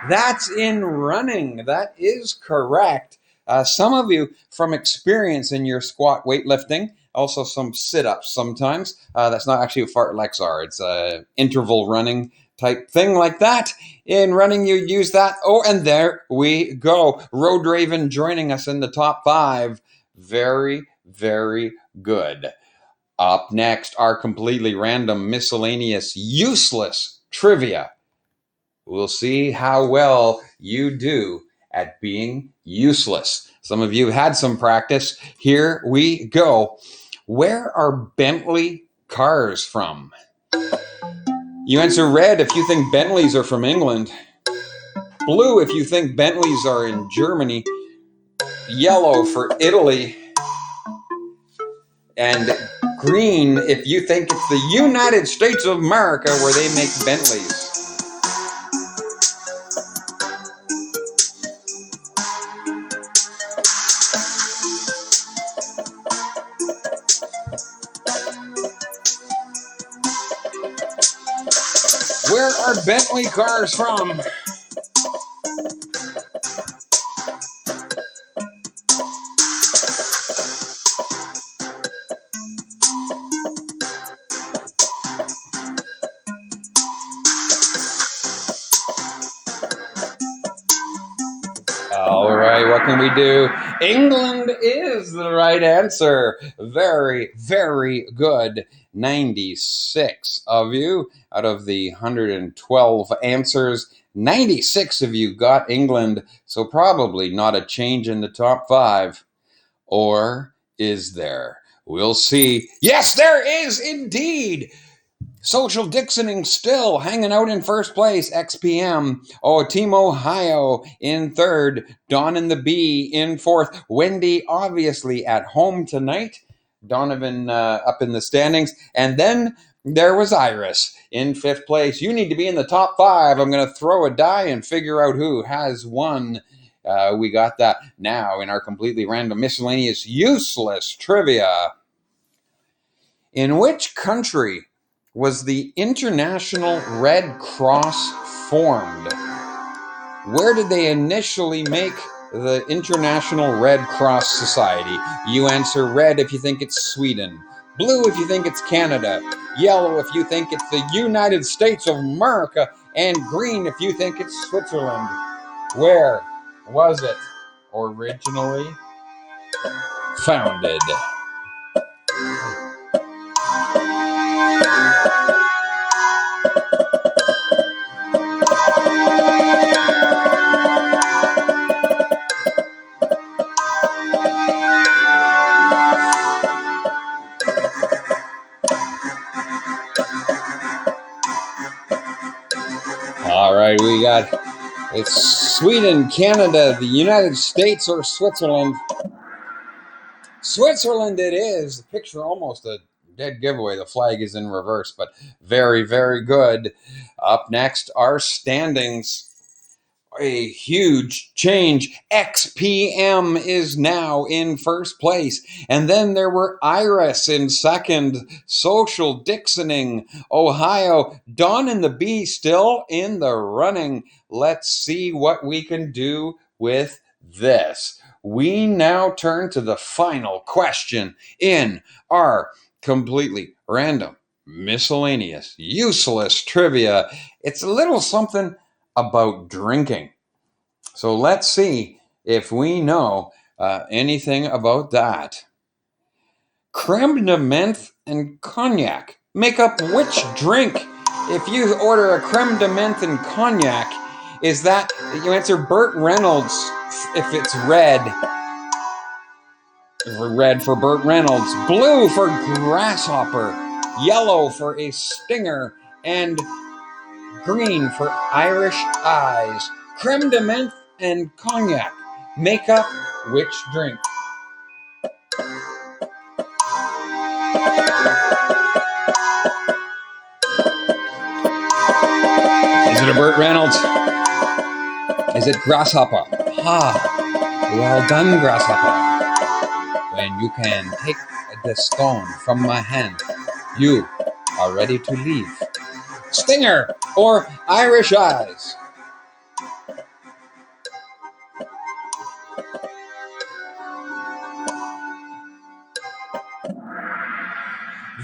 That's in running. That is correct. Some of you, from experience in your squat weightlifting, also some sit-ups sometimes. That's not actually what fartleks are. It's interval running type thing like that. In running, you use that. Oh, and there we go. Road Raven joining us in the top 5. Very, very good. Up next, our completely random, miscellaneous, useless trivia. We'll see how well you do at being useless. Some of you had some practice. Here we go. Where are Bentley cars from? You answer red if you think Bentleys are from England. Blue if you think Bentleys are in Germany. Yellow for Italy. And green if you think it's the United States of America where they make Bentleys. Where are Bentley cars from? All right, what can we do? England is the right answer. Very, very good. 96 of you out of the 112 answers. 96 of you got England, so probably not a change in the top 5. Or is there? We'll see. Yes, there is indeed. Social Dixoning still hanging out in first place. XPM. Team Ohio in third. Dawn and the Bee in fourth. Wendy obviously at home tonight. Donovan up in the standings. And then there was Iris in fifth place. You need to be in the top 5. I'm going to throw a die and figure out who has won. We got that now in our completely random, miscellaneous, useless trivia. In which country was the International Red Cross formed? Where did they initially make the International Red Cross Society? You answer red if you think it's Sweden. Blue if you think it's Canada. Yellow if you think it's the United States of America. And green if you think it's Switzerland. Where was it originally founded? All right, we got It's Sweden, Canada, the United States, or Switzerland. Switzerland it is. The picture almost a dead giveaway. The flag is in reverse, but very, very good. Up next, our standings. A huge change. XPM is now in first place. And then there were Iris in second. Social Dixoning, Ohio. Dawn and the Bee still in the running. Let's see what we can do with this. We now turn to the final question in our completely random, miscellaneous, useless trivia. It's a little something about drinking. So let's see if we know anything about that. Creme de menthe and cognac make up which drink? If you order a creme de menthe and cognac, is that, you answer Burt Reynolds if it's red. Red for Burt Reynolds, blue for grasshopper, yellow for a stinger, and green for Irish eyes. Creme de menthe and cognac make up which drink? Is it a Burt Reynolds? Is it grasshopper? Well done, grasshopper. When you can take the stone from my hand, you are ready to leave. Stinger or Irish eyes?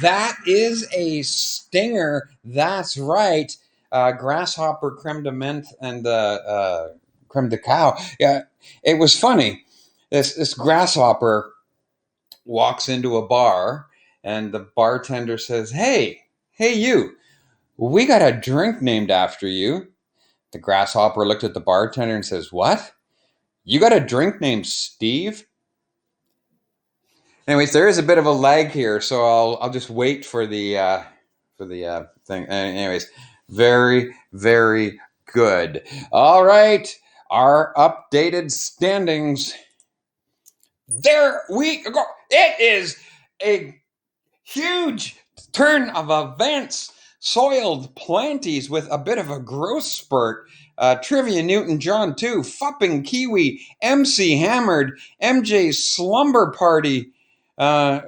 That is a stinger. That's right. Grasshopper, creme de menthe, and creme de cow. Yeah, it was funny. This grasshopper walks into a bar, and the bartender says, hey, you, we got a drink named after you. The grasshopper looked at the bartender and says, what? You got a drink named Steve? Anyways, there is a bit of a lag here, so I'll just wait for the thing. Anyways, very, very good. All right, our updated standings. There we go. It is a huge turn of events. Soiled Planties with a bit of a growth spurt. Trivia Newton John 2, Fupping Kiwi, MC Hammered, MJ's Slumber Party. 1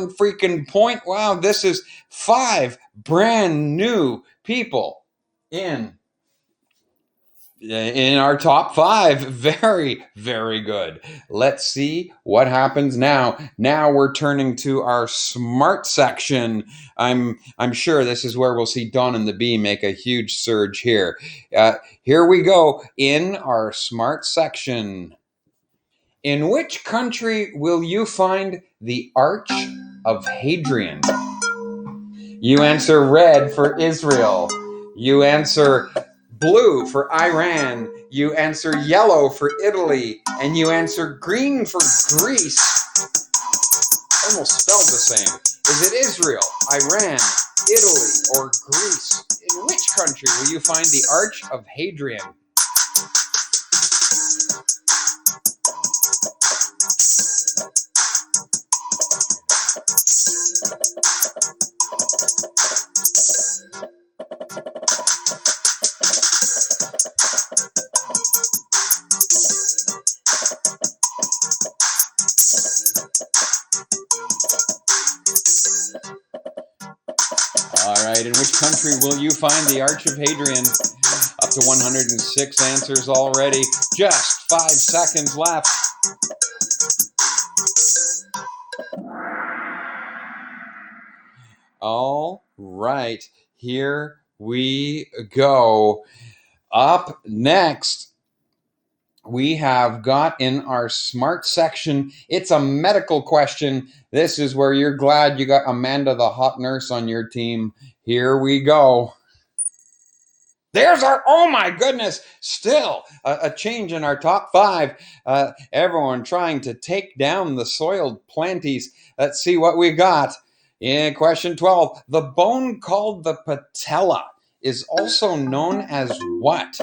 freaking point. Wow, this is 5 brand new people in our top 5. Very, very good. Let's see what happens now. Now we're turning to our smart section. I'm sure this is where we'll see Dawn and the Bee make a huge surge here. Here we go in our smart section. In which country will you find the Arch of Hadrian? You answer red for Israel. You answer blue for Iran. You answer yellow for Italy. And you answer green for Greece. Almost spelled the same. Is it Israel, Iran, Italy, or Greece? In which country will you find the Arch of Hadrian? All right, in which country will you find the Arch of Hadrian? Up to 106 answers already. Just 5 seconds left. All right, here we go. Up next, we have got in our smart section, it's a medical question. This is where you're glad you got Amanda the hot nurse on your team. Here we go. There's our, oh my goodness, still a change in our top 5. Everyone trying to take down the Soiled Planties. Let's see what we got. In question 12, the bone called the patella is also known as what?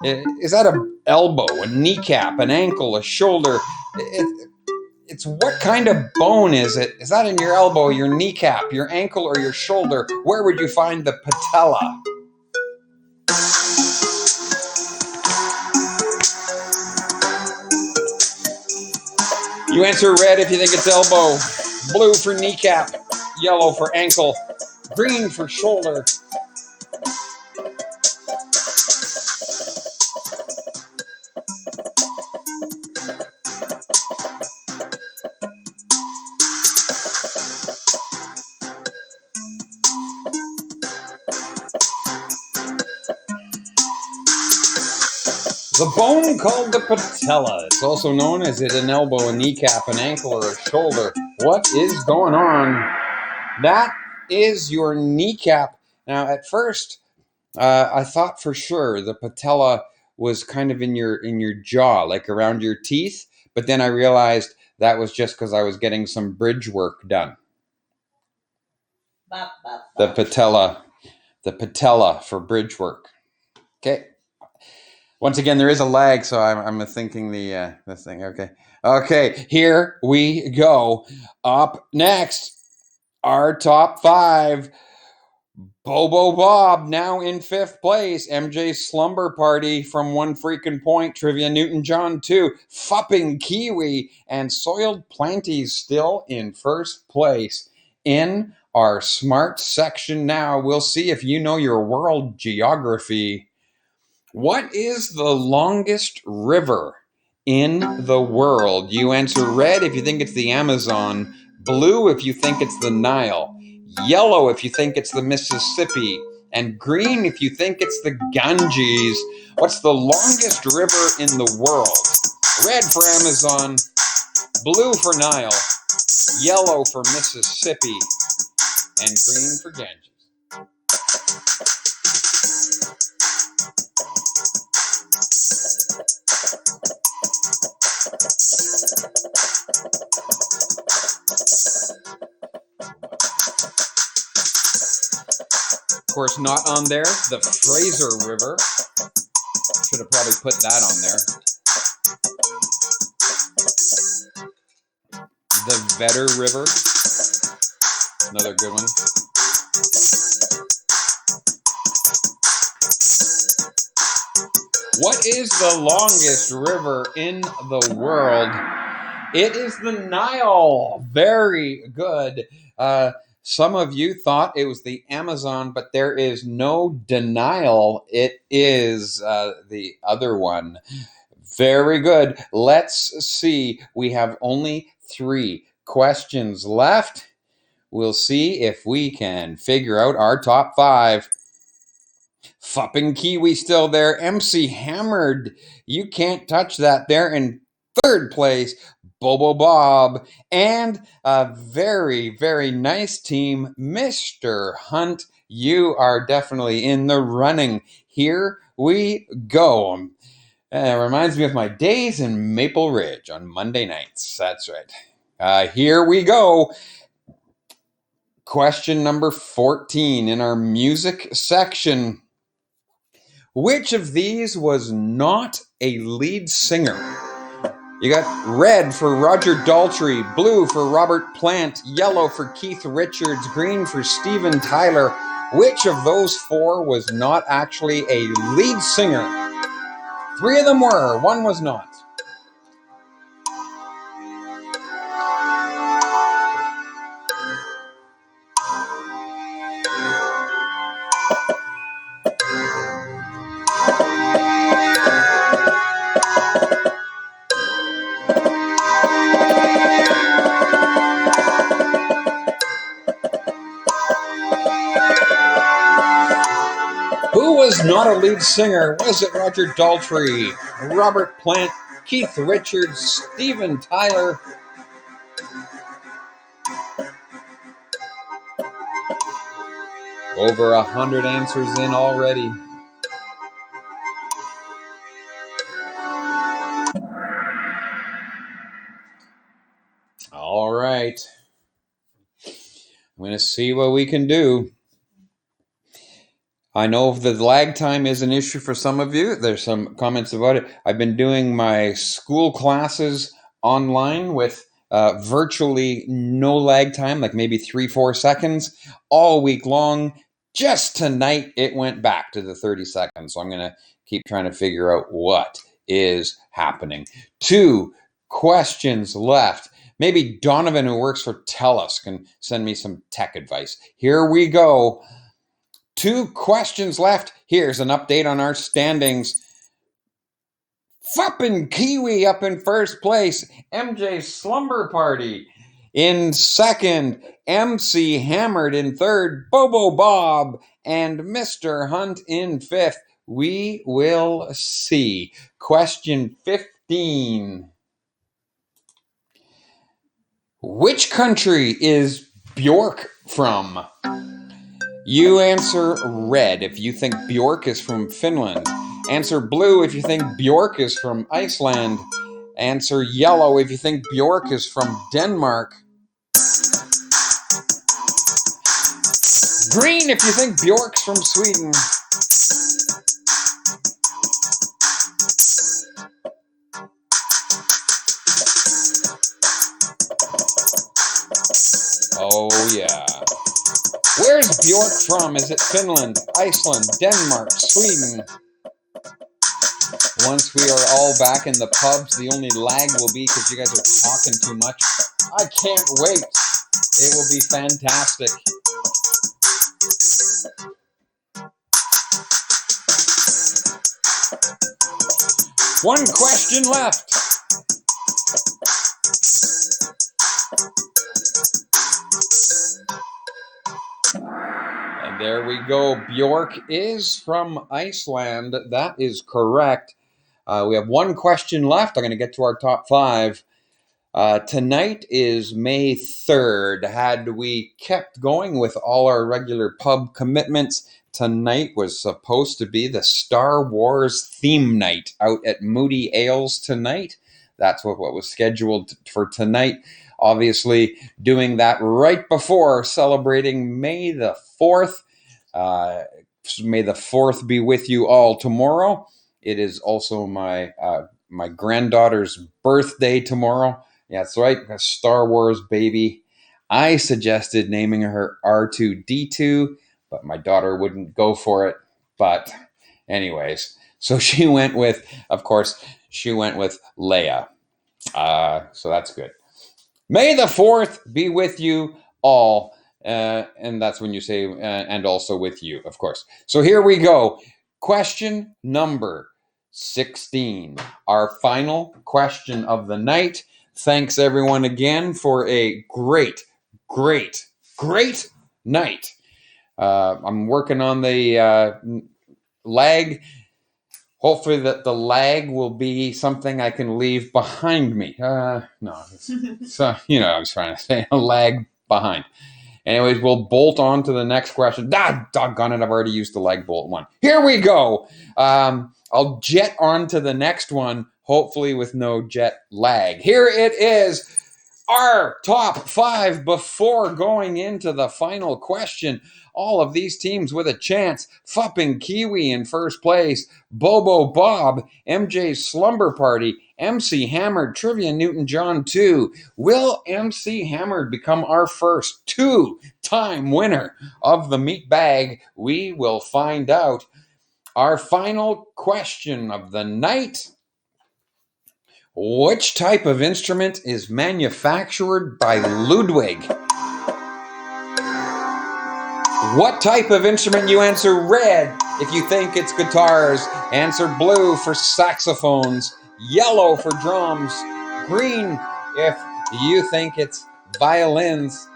Is that a elbow, a kneecap, an ankle, a shoulder? It's what kind of bone is it? Is that in your elbow, your kneecap, your ankle, or your shoulder? Where would you find the patella? You answer red if you think it's elbow, blue for kneecap, yellow for ankle, green for shoulder. The bone called the patella. It's also known as an elbow, a kneecap, an ankle, or a shoulder. What is going on? That is your kneecap. Now, at first, I thought for sure the patella was kind of in your jaw, like around your teeth. But then I realized that was just because I was getting some bridge work done. The patella for bridge work. Okay. Once again, there is a lag, so I'm thinking this thing. Okay. Here we go. Up next, our top 5. Bobo Bob now in 5th place. MJ's Slumber Party from One Freaking Point. Trivia Newton John 2. Fupping Kiwi and Soiled Planties still in 1st place. In our smart section now, we'll see if you know your world geography. What is the longest river in the world? You answer red if you think it's the Amazon, blue if you think it's the Nile, yellow if you think it's the Mississippi, and green if you think it's the Ganges. What's the longest river in the world? Red for Amazon, blue for Nile, yellow for Mississippi, and green for Ganges. Of course, not on there, the Fraser River. Should have probably put that on there. The Vedder River. Another good one. What is the longest river in the world? It is the Nile. Very good. Some of you thought it was the Amazon, but there is no denial. It is the other one. Very good. Let's see. We have only 3 questions left. We'll see if we can figure out our top 5. Fupping Kiwi still there. MC Hammered. You can't touch that. They're in 3rd place. Bobo Bob, and a very, very nice team, Mr. Hunt. You are definitely in the running. Here we go. It reminds me of my days in Maple Ridge on Monday nights. That's right. Here we go. Question number 14 in our music section. Which of these was not a lead singer? You got red for Roger Daltrey, blue for Robert Plant, yellow for Keith Richards, green for Steven Tyler. Which of those 4 was not actually a lead singer? 3 of them were, 1 was not. Who was not a lead singer? Was it Roger Daltrey, Robert Plant, Keith Richards, Steven Tyler? Over 100 answers in already. All right. I'm going to see what we can do. I know the lag time is an issue for some of you. There's some comments about it. I've been doing my school classes online with virtually no lag time, like maybe 3-4 seconds all week long. Just tonight, it went back to the 30 seconds. So I'm going to keep trying to figure out what is happening. 2 questions left. Maybe Donovan, who works for TELUS, can send me some tech advice. Here we go. 2 questions left. Here's an update on our standings. Fuppin' Kiwi up in first place. MJ Slumber Party in second. MC Hammered in third. Bobo Bob and Mr. Hunt in fifth. We will see. Question 15. Which country is Bjork from? You answer red if you think Bjork is from Finland. Answer blue if you think Bjork is from Iceland. Answer yellow if you think Bjork is from Denmark. Green if you think Bjork's from Sweden. Oh yeah. Where's Bjork from? Is it Finland, Iceland, Denmark, Sweden? Once we are all back in the pubs, the only lag will be because you guys are talking too much. I can't wait. It will be fantastic. One question left. And there we go. Bjork is from Iceland. That is correct. We have one question left. I'm going to get to our top 5. Tonight is May 3rd. Had we kept going with all our regular pub commitments, tonight was supposed to be the Star Wars theme night out at Moody Ales tonight. That's what was scheduled for tonight. Obviously, doing that right before celebrating May the 4th. May the 4th be with you all tomorrow. It is also my granddaughter's birthday tomorrow. Yeah, that's right, a Star Wars baby. I suggested naming her R2-D2, but my daughter wouldn't go for it. But anyways, so she went with Leia. So that's good. May the 4th be with you all. And that's when you say, and also with you, of course. So here we go. Question number 16. Our final question of the night. Thanks everyone again for a great night. I'm working on the lag. Hopefully that the lag will be something I can leave behind me. No, so you know what I was trying to say, a lag behind. Anyways, we'll bolt on to the next question. Doggone it, I've already used the lag bolt one. Here we go. I'll jet on to the next one, hopefully with no jet lag. Here it is, our top 5 before going into the final question. All of these teams with a chance. Fuppin' Kiwi in first place. Bobo Bob, MJ's Slumber Party, MC Hammered, Trivia Newton John 2. Will MC Hammered become our first 2-time winner of the meat bag? We will find out. Our final question of the night. Which type of instrument is manufactured by Ludwig? What type of instrument? You answer red if you think it's guitars. Answer blue for saxophones. Yellow for drums. Green if you think it's violins.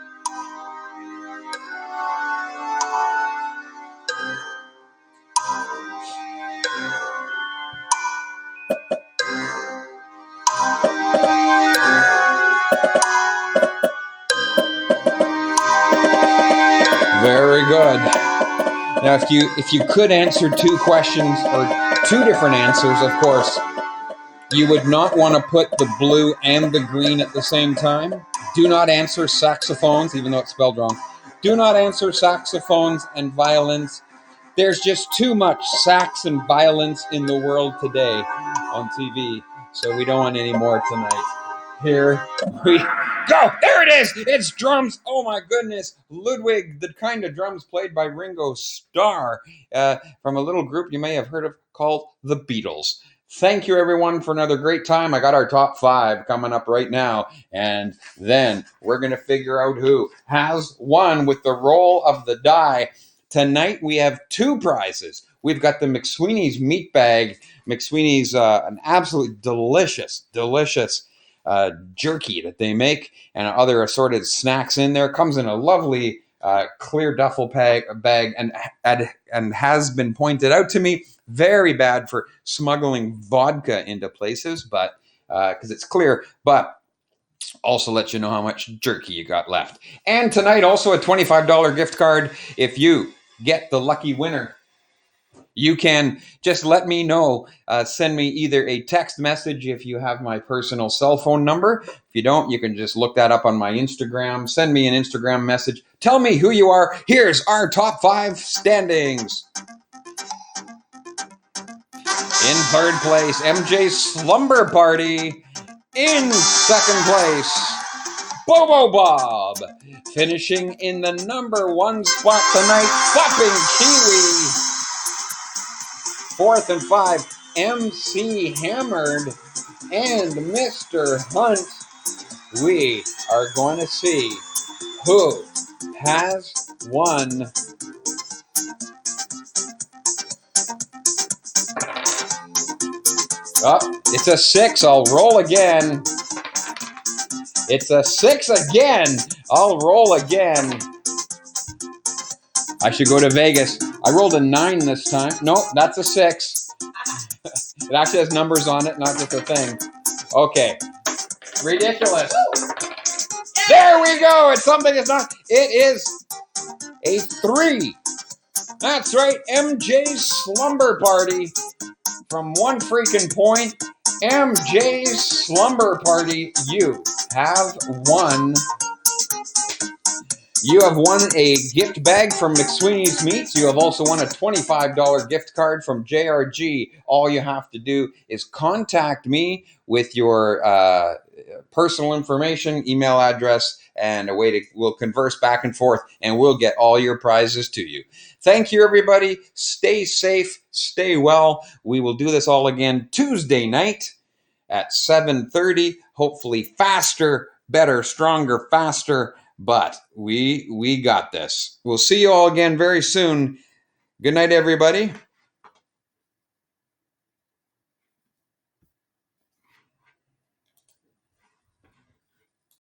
Very good. Now, if you could answer 2 questions or 2 different answers, of course, you would not want to put the blue and the green at the same time. Do not answer saxophones, even though it's spelled wrong. Do not answer saxophones and violins. There's just too much sex and violence in the world today on TV, so we don't want any more tonight. Here we go. There it is. It's drums. Oh my goodness. Ludwig, the kind of drums played by Ringo Starr from a little group you may have heard of called the Beatles. Thank you, everyone, for another great time. I got our top 5 coming up right now, and then we're going to figure out who has won with the roll of the die. Tonight, we have 2 prizes. We've got the McSweeney's meat bag. McSweeney's an absolutely delicious jerky that they make, and other assorted snacks in there. Comes in a lovely clear duffel bag, and has been pointed out to me, very bad for smuggling vodka into places, but because it's clear, but also let you know how much jerky you got left. And tonight, also a $25 gift card. If you get the lucky winner, you can just let me know. Send me either a text message if you have my personal cell phone number. If you don't, you can just look that up on my Instagram. Send me an Instagram message. Tell me who you are. Here's our top 5 standings. In third place, MJ's Slumber Party. In second place, Bobo Bob. Finishing in the number 1 spot tonight, Flopping Kiwi. 4th and 5, MC Hammered and Mr. Hunt. We are going to see who has won. Oh, it's a 6. I'll roll again. It's a 6 again. I'll roll again. I should go to Vegas. I rolled a 9 this time. Nope, that's a 6. It actually has numbers on it, not just a thing. Okay. Ridiculous. There we go. It's something it's not. It is a 3. That's right. MJ's Slumber Party. From one freaking point, MJ's Slumber Party, you have won. You have won a gift bag from McSweeney's Meats. You have also won a $25 gift card from JRG. All you have to do is contact me with your personal information, email address, and we'll converse back and forth, and we'll get all your prizes to you. Thank you, everybody. Stay safe. Stay well. We will do this all again Tuesday night at 7:30. Hopefully faster, better, stronger, faster. But we got this. We'll see you all again very soon. Good night, everybody.